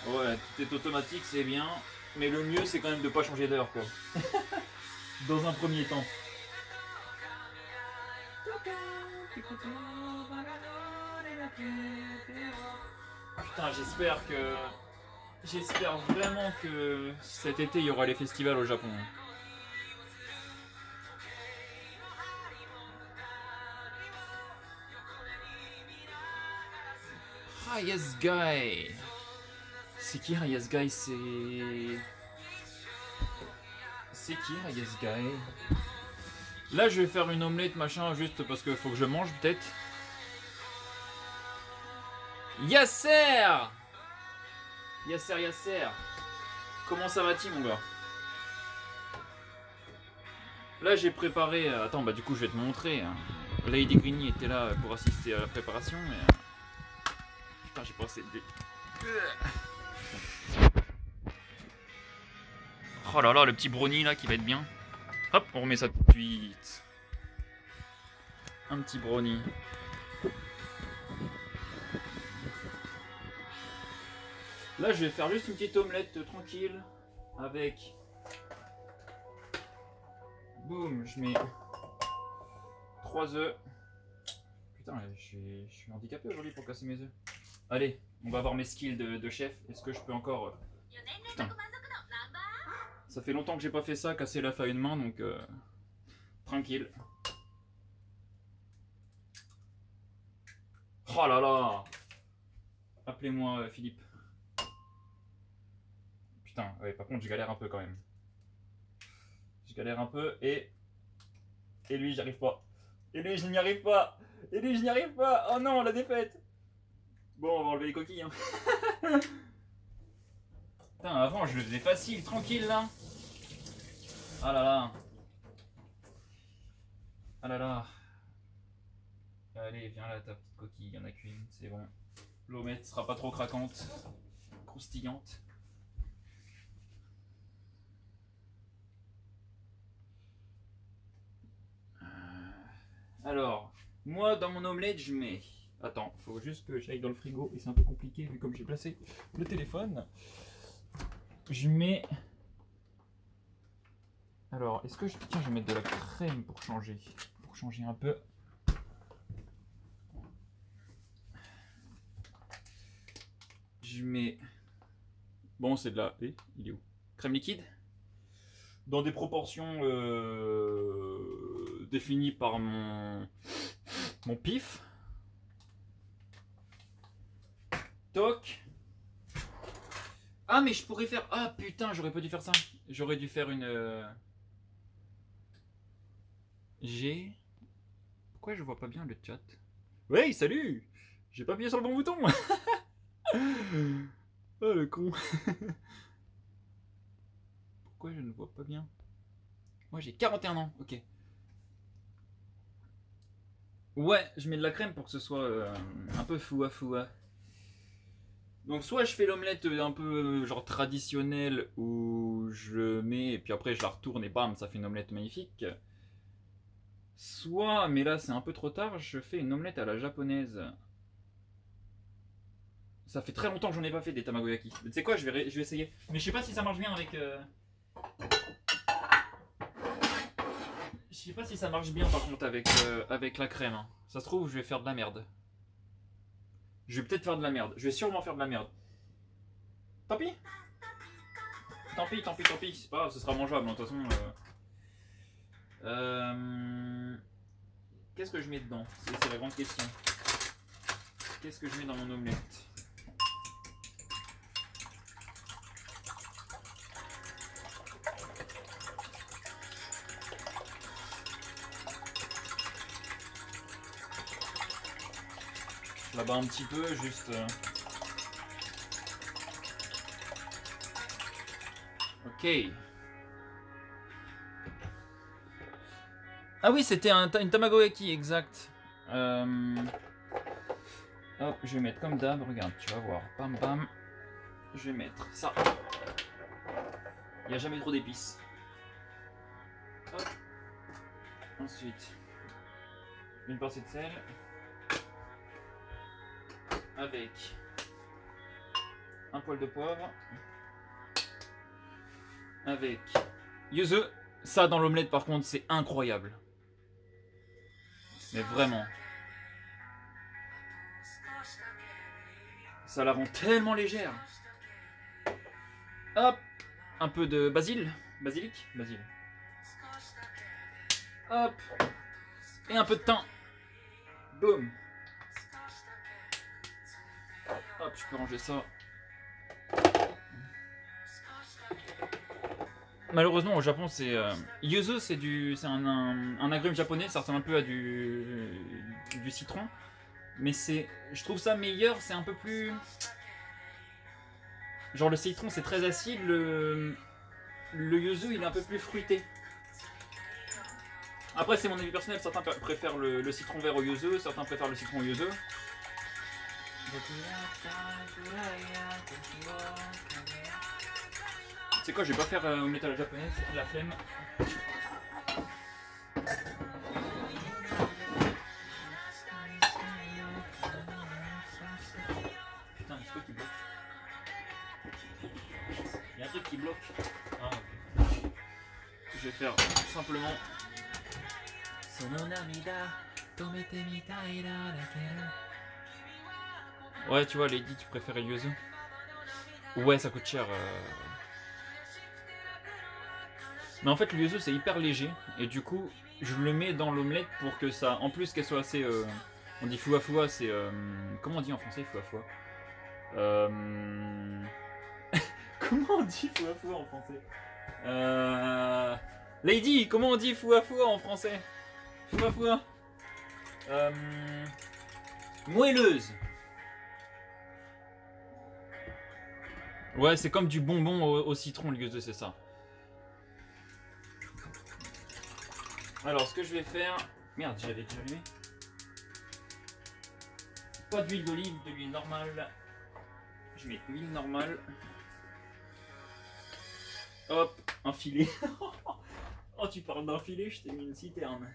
Ouais, tout est automatique, c'est bien. Mais le mieux, c'est quand même de pas changer d'heure, quoi. Dans un premier temps. Putain, j'espère vraiment que cet été, il y aura les festivals au Japon. Ah, yes, guy. C'est qui Yes Guy? C'est qui Yes Guy? Là je vais faire une omelette machin juste parce que faut que je mange peut-être. Yasser. Yasser. Comment ça va-t-il mon gars? Là j'ai préparé... Attends, bah du coup je vais te montrer. Hein. Lady Greeny était là pour assister à la préparation, mais... Putain, j'ai pas assez de... Oh là là, le petit brownie là qui va être bien. Hop, on remet ça tout de suite. Un petit brownie. Là je vais faire juste une petite omelette tranquille. Avec... Boum, je mets 3 œufs. Putain, je suis handicapé aujourd'hui pour casser mes œufs. Allez, on va voir mes skills de chef. Est-ce que je peux encore... Putain. Ça fait longtemps que j'ai pas fait ça, casser l'œuf à une main, donc... Tranquille. Oh là là! Appelez-moi Philippe. Putain, ouais, par contre je galère un peu quand même. Je galère un peu et lui j'y arrive pas. Et lui je n'y arrive pas. Et lui je n'y arrive pas. Oh non, la défaite. Bon, on va enlever les coquilles. Hein. Putain, avant je le faisais facile, tranquille là. Ah là là. Ah là là. Allez, viens là ta petite coquille, il y en a qu'une, c'est bon. L'omelette sera pas trop craquante, croustillante. Alors, moi dans mon omelette je mets... Attends, faut juste que j'aille dans le frigo et c'est un peu compliqué vu comme j'ai placé le téléphone. Je mets... Alors, est-ce que je... Tiens, je vais mettre de la crème pour changer un peu. Je mets... Bon, c'est de la... Eh, il est où? Crème liquide. Dans des proportions définies par mon pif. Toc. Ah, mais je pourrais faire... Ah, putain, j'aurais pas dû faire ça. J'aurais dû faire une... J'ai... Pourquoi je vois pas bien le chat? Ouais, salut. J'ai pas appuyé sur le bon bouton. Oh, le con. Pourquoi je ne vois pas bien? Moi j'ai 41 ans, ok. Ouais, je mets de la crème pour que ce soit un peu foua foua. Donc soit je fais l'omelette un peu genre traditionnelle où je mets et puis après je la retourne et bam, ça fait une omelette magnifique. Soit, mais là c'est un peu trop tard, je fais une omelette à la japonaise. Ça fait très longtemps que j'en ai pas fait des tamagoyaki. Tu sais quoi, je vais essayer. Mais je sais pas si ça marche bien avec... Je sais pas si ça marche bien par contre avec la crème. Hein. Ça se trouve, je vais faire de la merde. Je vais peut-être faire de la merde. Je vais sûrement faire de la merde. Tant pis. Tant pis, tant pis, tant pis. C'est pas grave, ce sera mangeable. De toute façon... Qu'est-ce que je mets dedans? C'est la grande question. Qu'est-ce que je mets dans mon omelette? Là-bas un petit peu, juste... Ok. Ah oui, c'était une tamagoyaki, exact. Hop, je vais mettre comme d'hab, regarde, tu vas voir. Bam bam. Je vais mettre ça. Il n'y a jamais trop d'épices. Hop. Ensuite, une pincée de sel. Avec un poil de poivre. Avec yuzu. Ça dans l'omelette par contre c'est incroyable. Mais vraiment. Ça la rend tellement légère. Hop. Un peu de basil. Basilic. Basil. Hop. Et un peu de thym. Boum. Hop, je peux ranger ça. Malheureusement au Japon c'est... yuzu c'est un agrume japonais, ça ressemble un peu à du citron. Mais c'est... Je trouve ça meilleur, c'est un peu plus... Genre le citron c'est très acide, le yuzu il est un peu plus fruité. Après, c'est mon avis personnel, certains préfèrent le citron vert au yuzu, certains préfèrent le citron au yuzu. C'est quoi, je vais pas faire omelette à la japonaise, la flemme. Putain, c'est quoi qui bloque? Il y a un truc qui bloque. Ah, ok. Je vais faire simplement. Ouais, tu vois, Lady, tu préférais le yuzu? Ouais, ça coûte cher. Mais en fait, le yuzu c'est hyper léger et du coup, je le mets dans l'omelette pour que ça, en plus qu'elle soit assez. On dit foua, c'est. Comment on dit en français foua? Comment on dit foua en français? Lady, comment on dit foua en français? Foua. Moelleuse. Ouais, c'est comme du bonbon au citron, le yuzu, c'est ça. Alors, ce que je vais faire... Merde, j'avais déjà allumé. Pas d'huile d'olive, de l'huile normale. Je mets l'huile normale. Hop, un filet. Oh, tu parles d'un filet, je t'ai mis une citerne.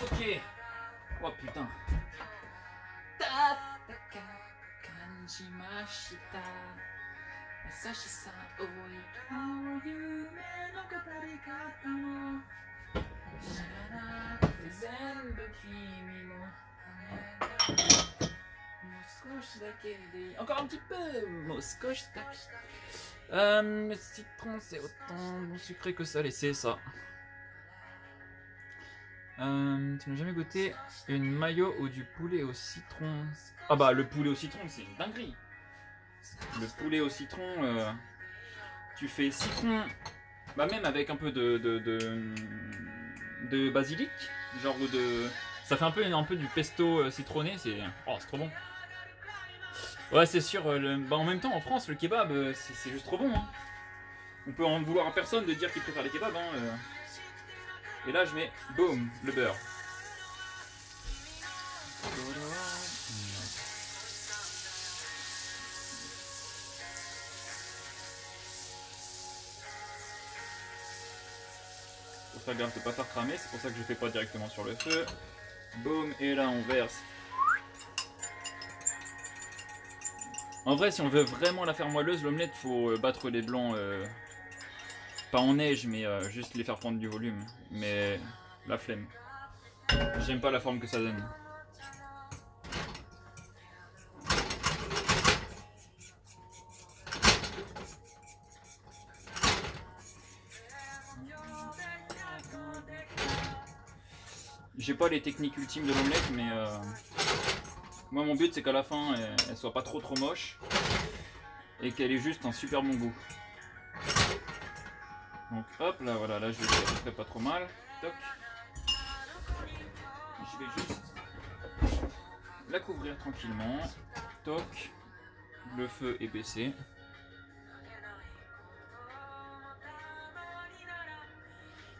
Ok. Oh putain. Encore un petit peu. Le citron c'est autant sucré que salé, c'est ça. Tu n'as jamais goûté une mayo ou du poulet au citron? Ah bah le poulet au citron c'est une dinguerie. Le poulet au citron, tu fais citron, bah même avec un peu de basilic, genre de, ça fait un peu du pesto citronné, c'est trop bon. Ouais c'est sûr, bah en même temps en France le kebab c'est juste trop bon. Hein. On peut en vouloir à personne de dire qu'il préfère les kebabs. Hein, Et là je mets, boum, le beurre. Faut faire gaffe de pas faire cramer, c'est pour ça que je fais pas directement sur le feu. Boum, et là on verse. En vrai, si on veut vraiment la faire moelleuse, l'omelette, faut battre les blancs, pas en neige, mais juste les faire prendre du volume. Mais la flemme. J'aime pas la forme que ça donne. J'ai pas les techniques ultimes de l'omelette, mais moi mon but c'est qu'à la fin elle soit pas trop moche et qu'elle ait juste un super bon goût. Donc hop là voilà, là je vais faire à peu près pas trop mal. Toc. Je vais juste la couvrir tranquillement. Toc. Le feu est baissé.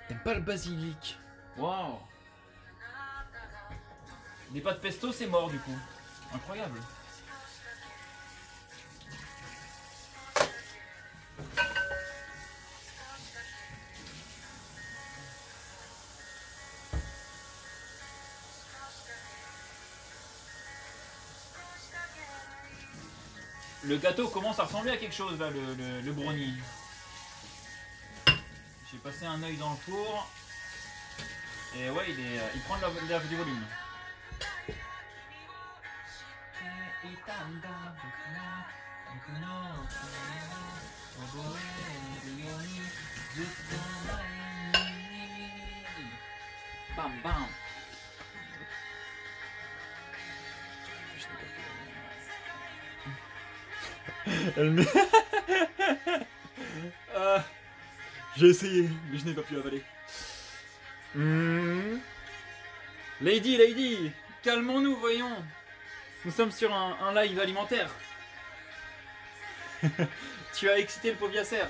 T'aimes pas le basilic? Waouh. Des pâtes pesto c'est mort du coup. Incroyable. Le gâteau commence à ressembler à quelque chose là, le brownie. J'ai passé un œil dans le four. Et ouais, il prend du volume. Bam bam. Elle met... J'ai essayé, mais je n'ai pas pu avaler. Lady, calmons-nous, voyons. Nous sommes sur un live alimentaire. Tu as excité le pauvre Yasser.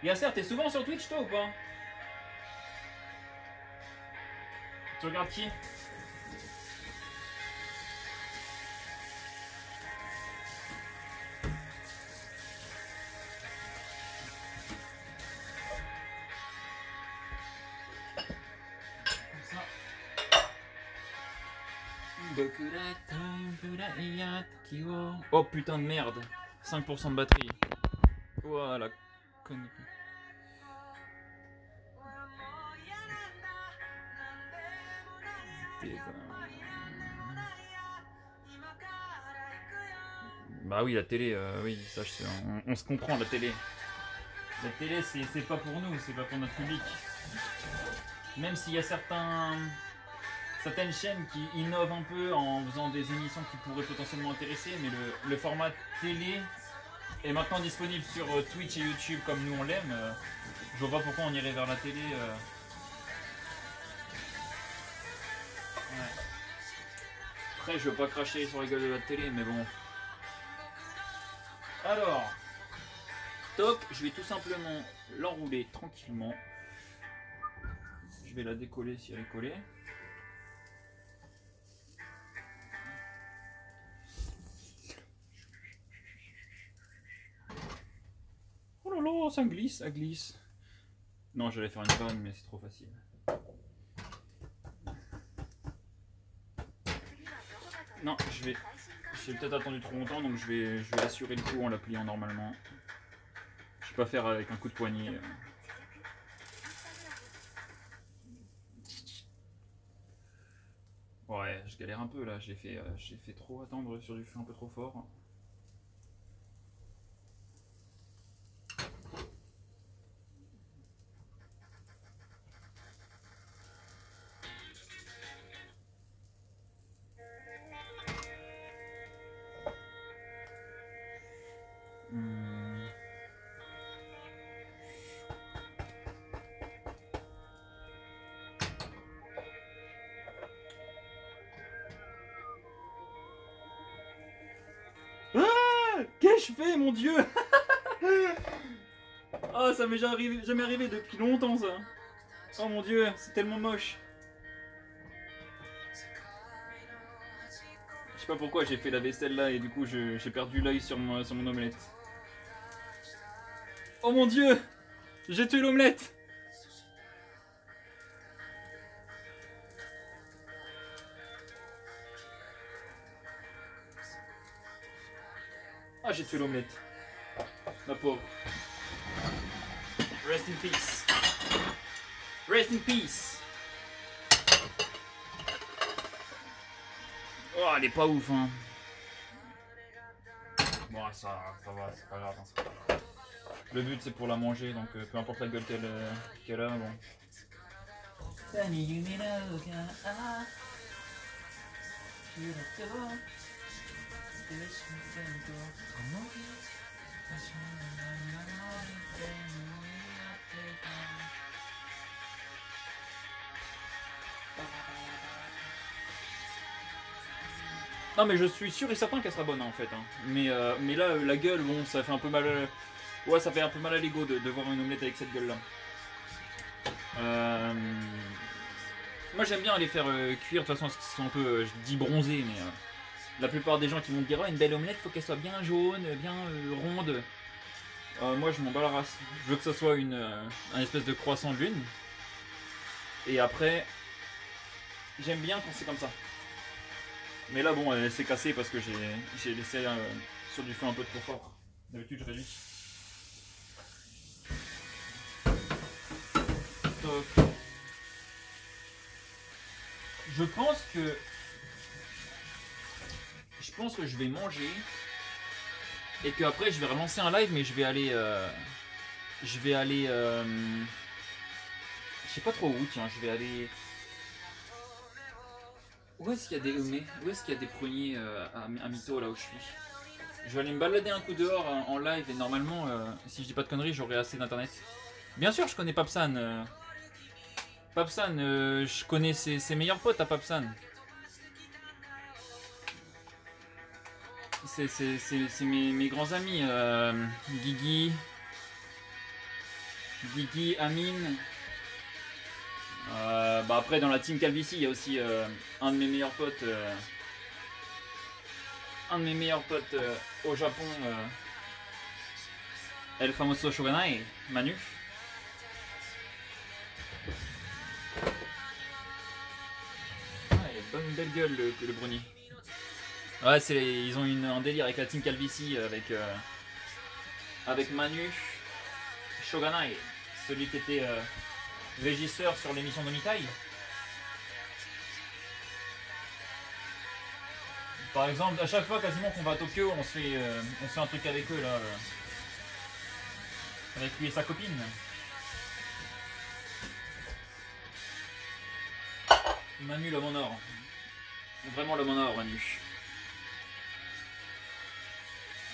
Yasser, t'es souvent sur Twitch toi ou pas? Tu regardes qui? Oh putain de merde. 5% de batterie. Voilà. Connerie. Bah oui, la télé, oui, ça je sais, on se comprend, la télé. La télé, c'est pas pour nous, c'est pas pour notre public. Même s'il y a certaines chaînes qui innovent un peu en faisant des émissions qui pourraient potentiellement intéresser, mais le format télé est maintenant disponible sur Twitch et YouTube comme nous on l'aime. Je vois pas pourquoi on irait vers la télé. Ouais. Après, je veux pas cracher sur la gueule de la télé, mais bon. Alors, toc, je vais tout simplement l'enrouler tranquillement. Je vais la décoller si elle est collée. Oh là là, ça glisse, ça glisse. Non, j'allais faire une vanne, mais c'est trop facile. Non, j'ai peut-être attendu trop longtemps, donc je vais assurer le coup en la pliant normalement. Je vais pas faire avec un coup de poignet. Ouais, je galère un peu là, j'ai fait trop attendre sur du feu un peu trop fort. Qu'est-ce que je fais, mon Dieu? Oh, ça m'est jamais arrivé depuis longtemps, ça. Oh mon Dieu, c'est tellement moche. Je sais pas pourquoi j'ai fait la vaisselle là et du coup j'ai perdu l'œil sur mon omelette. Oh mon Dieu, j'ai tué l'omelette. Ah, j'ai tué l'omelette. Ma pauvre. Rest in peace. Rest in peace. Oh, elle est pas ouf, hein. Bon, ça va, c'est pas grave. Hein, c'est pas grave. Le but, c'est pour la manger, donc peu importe la gueule qu'elle a, bon. Non mais je suis sûr et certain qu'elle sera bonne en fait. Hein. Mais là, la gueule, bon, ça fait un peu mal. Ouais, ça fait un peu mal à l'ego de voir une omelette avec cette gueule là. Moi j'aime bien les faire cuire, de toute façon, parce qu'ils sont un peu, je dis bronzés, mais la plupart des gens qui vont me dire oh, une belle omelette, faut qu'elle soit bien jaune, bien ronde. Moi je m'en bats la race. Je veux que ça soit un espèce de croissant de lune. Et après, j'aime bien quand c'est comme ça. Mais là bon, elle s'est cassée parce que j'ai laissé sur du feu un peu trop fort. D'habitude je réduis. Toc. Je pense que je vais manger et que après je vais relancer un live, mais je vais aller je sais pas trop où, tiens, je vais aller. Où est-ce qu'il y a des où est-ce qu'il y a des pruniers à Mito là où je suis? Je vais aller me balader un coup dehors en live et normalement, si je dis pas de conneries, j'aurai assez d'internet. Bien sûr, je connais Papsan. Papsan, je connais ses meilleurs potes à Papsan. C'est mes grands amis. Guigui, Amine. Bah après, dans la team Calvici, il y a aussi un de mes meilleurs potes. Au Japon, El Famoso Shogunai, Manu. Ah, il a une belle gueule le brownie. Ouais, ils ont un délire avec la team Calvici, avec Manu Shogunai, celui qui était régisseur sur l'émission Nomitai. Par exemple, à chaque fois quasiment qu'on va à Tokyo, on se fait un truc avec eux là. Avec lui et sa copine. Manu l'homme en or. Vraiment l'homme en or, Manu.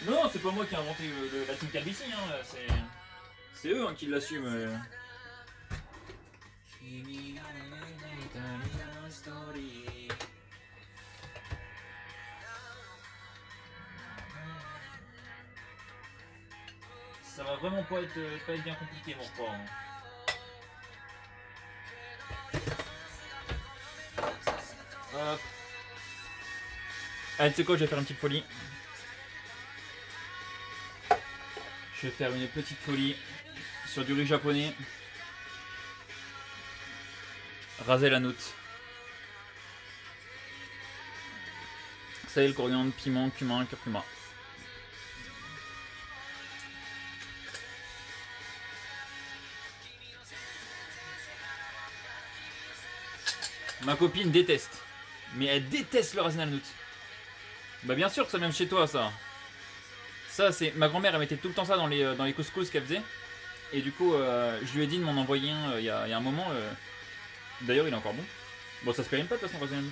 Non, c'est pas moi qui ai inventé la team Calvici, hein. C'est eux qui l'assument. Ça va vraiment pas être bien compliqué mon sport. Hop. Allez, tu sais quoi, je vais faire une petite folie. Je vais faire une petite folie sur du riz japonais. Raser la note. Sel, coriandre, piment, cumin, curcuma. Ma copine déteste. Mais elle déteste le raisin note. Bah bien sûr que ça vient de chez toi ça. Ça c'est. Ma grand-mère elle mettait tout le temps ça dans les couscous qu'elle faisait. Et du coup je lui ai dit de m'en envoyer un il y a un moment. D'ailleurs il est encore bon. Bon ça se périme pas de toute façon raisin note.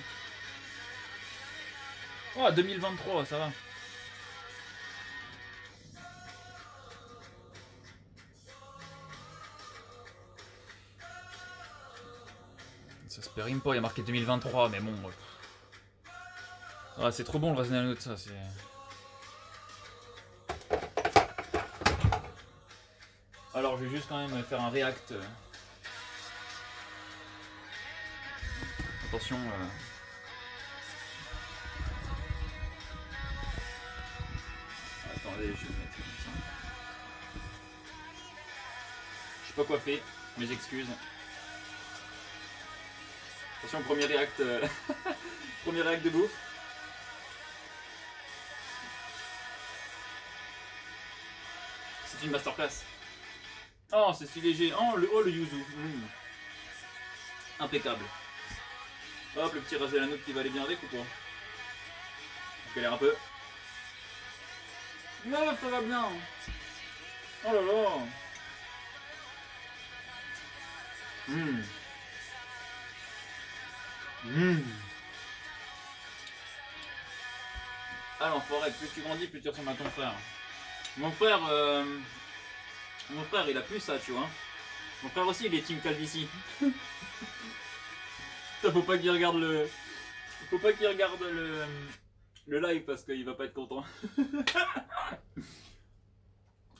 Oh 2023 ça va. Ça se périme pas, il y a marqué 2023, mais bon. Ah, c'est trop bon le Resident Evil, ça, c'est. Alors, je vais juste quand même faire un react. Attention. Attendez, je vais le mettre comme ça. Je sais pas quoi faire, mes excuses. Attention, premier react, premier react de bouffe. C'est une masterclass. Oh, c'est si léger. Oh, le yuzu. Mmh. Impeccable. Hop, le petit rasé à la note qui va aller bien avec ou quoi? Je galère un peu. Non, ça va bien. Oh là là. Mmh. Mmh. Ah l'enfoiré, plus tu grandis, plus tu ressembles à ton frère. Mon frère, il a plus ça, tu vois. Mon frère aussi, il est team Calvici. Faut pas qu'il regarde le live parce qu'il va pas être content.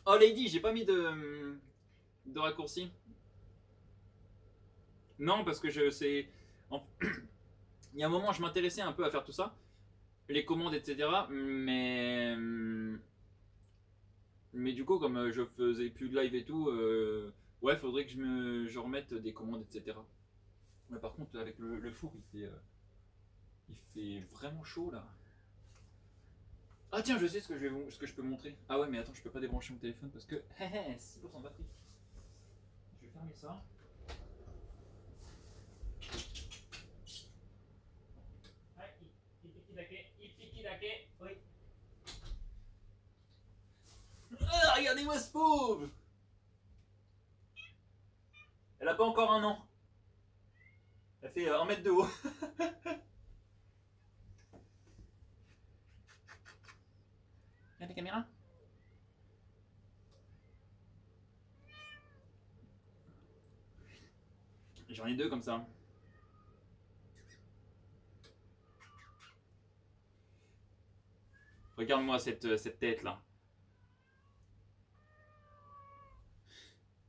Oh Lady, j'ai pas mis de raccourci. Non, parce que il y a un moment, je m'intéressais un peu à faire tout ça, les commandes, etc. Mais du coup, comme je faisais plus de live et tout, ouais, faudrait que je remette des commandes, etc. Mais par contre, avec le four, il fait vraiment chaud là. Ah tiens, je sais ce que je peux montrer. Ah ouais, mais attends, je peux pas débrancher mon téléphone parce que 6% de batterie. Je vais fermer ça. was fauve. Elle a pas encore un an. Elle fait 1 mètre de haut. Regarde la caméra. J'en ai 2 comme ça. Regarde-moi cette tête là.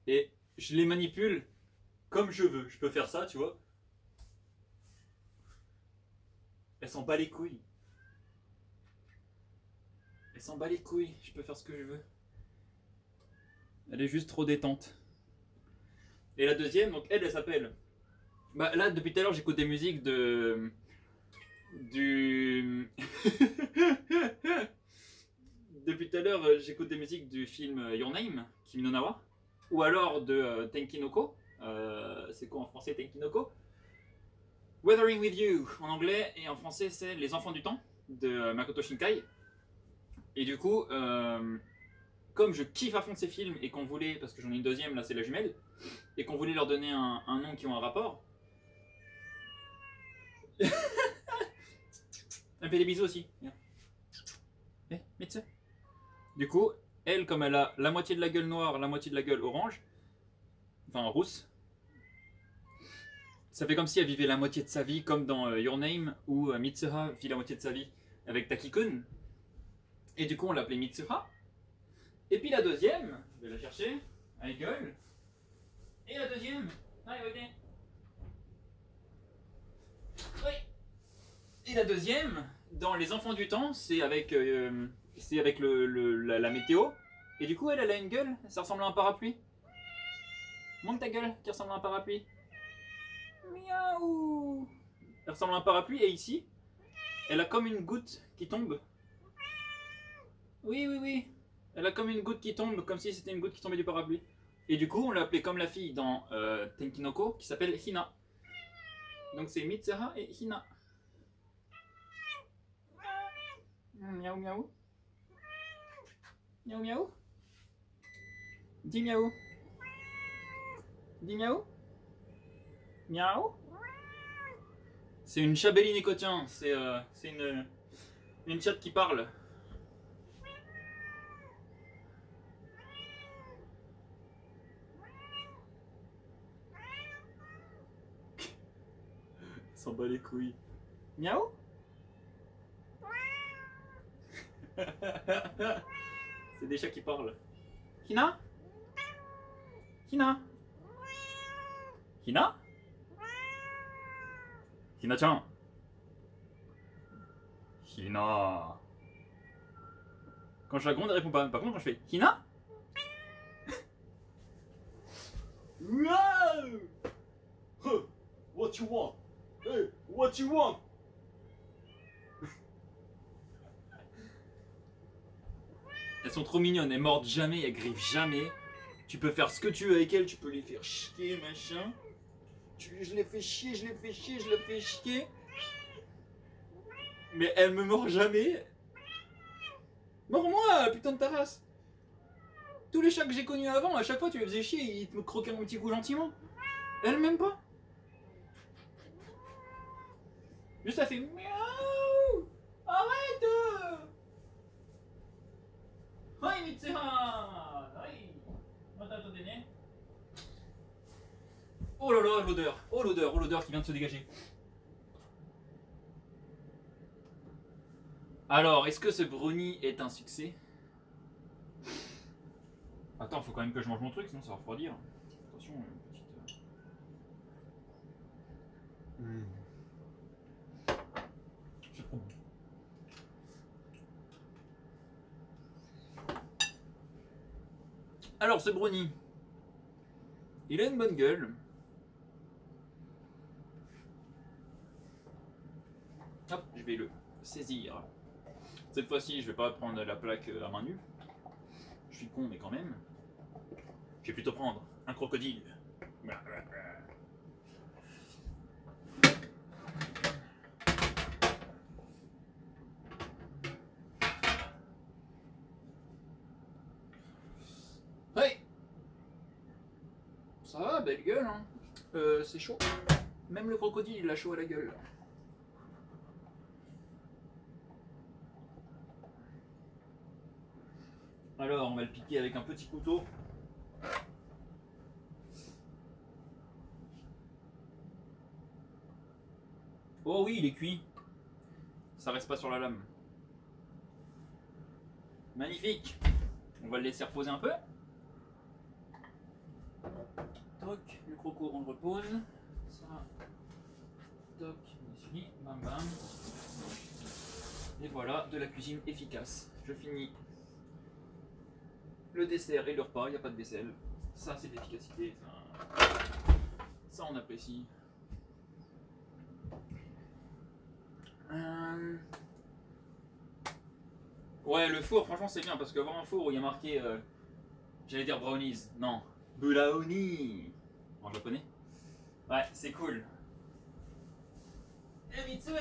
Et je les manipule comme je veux. Je peux faire ça, tu vois. Elle s'en bat les couilles. Elle s'en bat les couilles. Je peux faire ce que je veux. Elle est juste trop détente. Et la deuxième, donc elle s'appelle. Bah là, depuis tout à l'heure, j'écoute des musiques de. Depuis tout à l'heure, j'écoute des musiques du film Your Name, Kimi no Na wa, ou alors de Tenki no Ko. C'est quoi en français Tenki no Ko? Weathering with You en anglais, et en français c'est Les Enfants du Temps de Makoto Shinkai. Et du coup, comme je kiffe à fond ces films et qu'on voulait, parce que j'en ai une deuxième, là c'est la jumelle, et qu'on voulait leur donner un nom qui ont un rapport. Elle fait des bisous aussi. Eh, Mitsu. Du coup, elle, comme elle a la moitié de la gueule noire, la moitié de la gueule orange, enfin rousse, ça fait comme si elle vivait la moitié de sa vie, comme dans Your Name, où Mitsuha vit la moitié de sa vie avec Taki-kun. Et du coup, on l'appelait Mitsuha. Et puis la deuxième, je vais la chercher, elle gueule. Et la deuxième, oui. Et la deuxième, dans Les Enfants du Temps, c'est avec la météo. Et du coup, elle a une gueule, ça ressemble à un parapluie. Monte ta gueule, qui ressemble à un parapluie. Miaou. Elle ressemble à un parapluie, et ici, elle a comme une goutte qui tombe. Oui. Elle a comme une goutte qui tombe, comme si c'était une goutte qui tombait du parapluie. Et du coup, on l'a appelée comme la fille dans Tenki no Ko, qui s'appelle Hina. Donc c'est Mitsuha et Hina. Miaou miaou. Miaou miaou. Dis miaou. Dis miaou. Miaou. C'est une chabéline écotien. C'est une chatte qui parle. S'en bat les couilles. Miaou. C'est des chats qui parlent. Hina? Hina? Hina? Hina-chan. Hina. Quand je la gronde, elle répond pas. Par contre, quand je fais Hina? Wow! Huh. What you want? Hey, what you want? Elles sont trop mignonnes, elles mordent jamais, elles griffent jamais. Tu peux faire ce que tu veux avec elles, tu peux les faire chier, machin. Je les fais chier, je les fais chier, je les fais chier. Mais elles me mordent jamais. Mords-moi, putain de ta race. Tous les chats que j'ai connus avant, à chaque fois tu les faisais chier, ils te croquaient un petit coup gentiment. Elles m'aiment pas. Juste ça fait miaou. Arrête. Hi Mitsuha. Oh là là, l'odeur. Oh l'odeur qui vient de se dégager. Alors, est-ce que ce brownie est un succès? Attends, faut quand même que je mange mon truc, sinon ça va refroidir. Attention, une petite... C'est trop bon. Alors, ce brownie, il a une bonne gueule. Hop, je vais le saisir. Cette fois-ci, je vais pas prendre la plaque à main nue. Je suis con, mais quand même. Je vais plutôt prendre un crocodile. Ça va, belle gueule, hein. C'est chaud. Même le crocodile, il a chaud à la gueule. Alors, on va le piquer avec un petit couteau. Oh oui, il est cuit. Ça reste pas sur la lame. Magnifique. On va le laisser reposer un peu. Toc, le croco, on le repose. Ça. Toc, ici, bam bam. Et voilà, de la cuisine efficace. Je finis le dessert et le repas, il n'y a pas de vaisselle. Ça, c'est d'efficacité. Ça, on apprécie. Ouais, le four, franchement, c'est bien parce qu'avoir un four où il y a marqué, j'allais dire brownies, non, brownie en japonais. Ouais, c'est cool. Eh, Mitsu!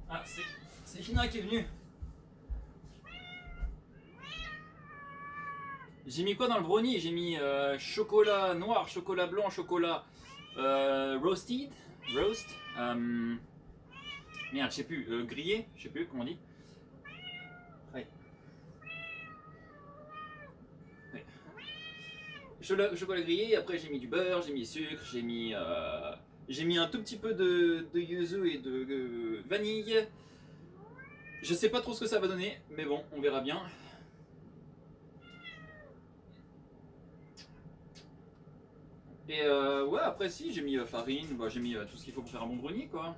Ah, c'est Hina qui est venu. J'ai mis quoi dans le brownie? J'ai mis chocolat noir, chocolat blanc, chocolat roasted, roast, merde, je sais plus, grillé, je sais plus comment on dit. Ouais. Ouais. Chocolat grillé, après j'ai mis du beurre, j'ai mis du sucre, j'ai mis un tout petit peu de yuzu et de vanille. Je sais pas trop ce que ça va donner, mais bon, on verra bien. Et ouais, après si, j'ai mis farine, bah, j'ai mis tout ce qu'il faut pour faire un bon brownie, quoi.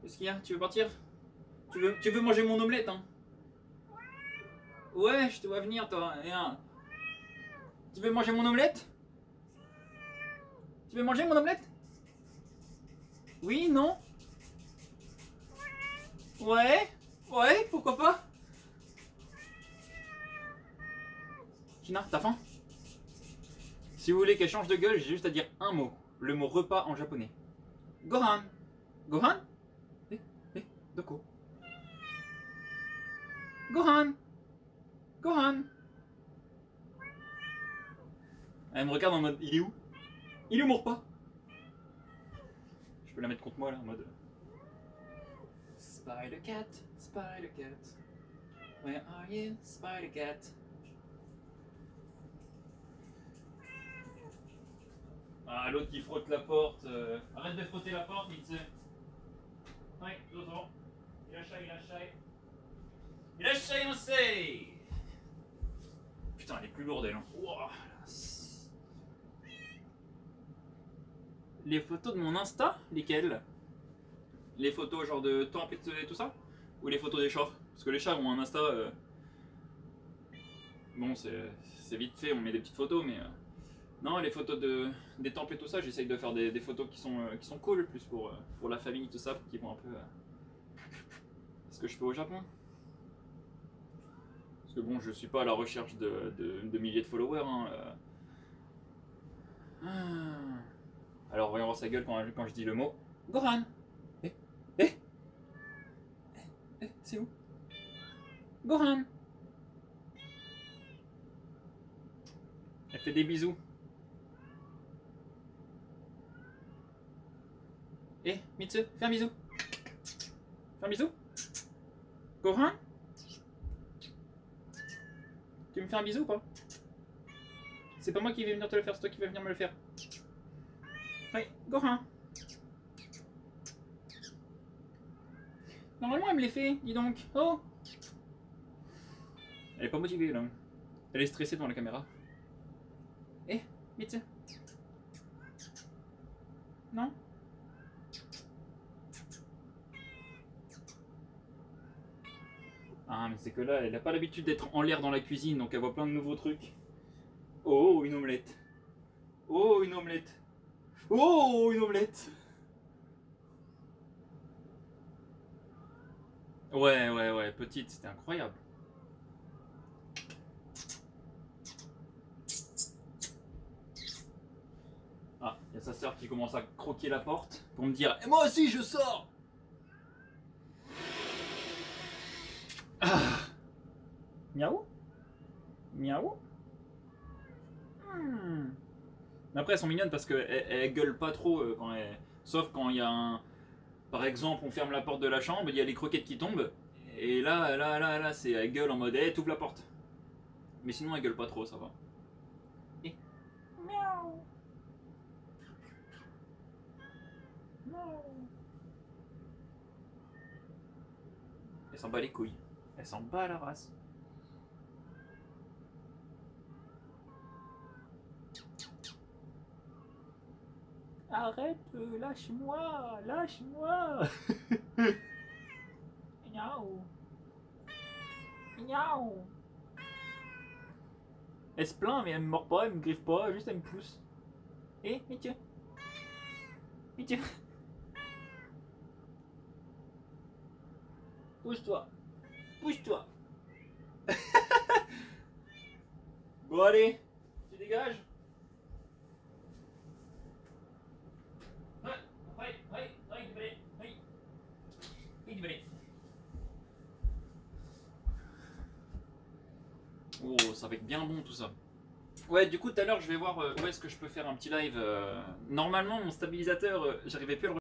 Qu'est-ce qu'il y a? Tu veux partir? Tu veux manger mon omelette, hein? Ouais, je te vois venir, toi. Viens. Tu veux manger mon omelette? Tu veux manger mon omelette? Oui, non? Ouais, ouais, pourquoi pas? Kina, t'as faim? Si vous voulez qu'elle change de gueule, j'ai juste à dire un mot. Le mot repas en japonais. Gohan. Gohan? Doko. Gohan. Gohan. Elle me regarde en mode, il est où? Il est où mon repas? Je peux la mettre contre moi là, en mode... Spider cat, spider cat. Where are you, spider cat? Ah, l'autre qui frotte la porte. Arrête de frotter la porte, Mitsu. Ouais, dozo. Irashai, irashai. Irashai, masse. Putain, elle est plus lourde, elle. Wow. Les photos de mon Insta, lesquelles? Les photos genre de temple et tout ça? Ou les photos des chats? Parce que les chats ont un Insta... Bon, c'est vite fait, on met des petites photos, mais... Non, les photos des temples et tout ça, j'essaye de faire des photos qui sont cool, plus pour la famille, tout ça, qui vont un peu... ce que je fais au Japon. Parce que bon, je suis pas à la recherche de milliers de followers, hein. Alors, voyons voir sa gueule quand je dis le mot. Gohan! C'est où? Gohan! Elle fait des bisous. Mitsu, fais un bisou. Fais un bisou. Gohan? Tu me fais un bisou ou pas? C'est pas moi qui vais venir te le faire, c'est toi qui vas venir me le faire. Oui, Gohan. Normalement elle me les fait, dis donc. Oh! Elle est pas motivée là. Elle est stressée devant la caméra. Mitsu. Non? Ah mais c'est que là, elle n'a pas l'habitude d'être en l'air dans la cuisine, donc elle voit plein de nouveaux trucs. Oh, une omelette. Oh, une omelette. Oh, une omelette. Ouais, petite, c'était incroyable. Ah, il y a sa sœur qui commence à croquer la porte pour me dire « Moi aussi, je sors !» Ah. Miaou? Miaou? Après, elles sont mignonnes parce qu'elles gueulent pas trop quand elles... Sauf quand il y a un... Par exemple, on ferme la porte de la chambre, il y a les croquettes qui tombent. Et là, c'est... Elles gueulent en mode, t'ouvres la porte. Mais sinon, elles gueulent pas trop, ça va. Et... Miaou. Miaou. Elle s'en bat les couilles. Elle s'en bat la race. Arrête, lâche-moi, lâche-moi. Miaou. Miaou. Elle se plaint mais elle me mord pas, elle me griffe pas, juste elle me pousse. Mais tiens. Mais tiens. Pousse-toi. Pousse-toi. Bon allez, tu dégages. Oh, ça va être bien bon tout ça. Ouais, du coup, tout à l'heure, je vais voir où est-ce que je peux faire un petit live. Normalement, mon stabilisateur, j'arrivais plus à le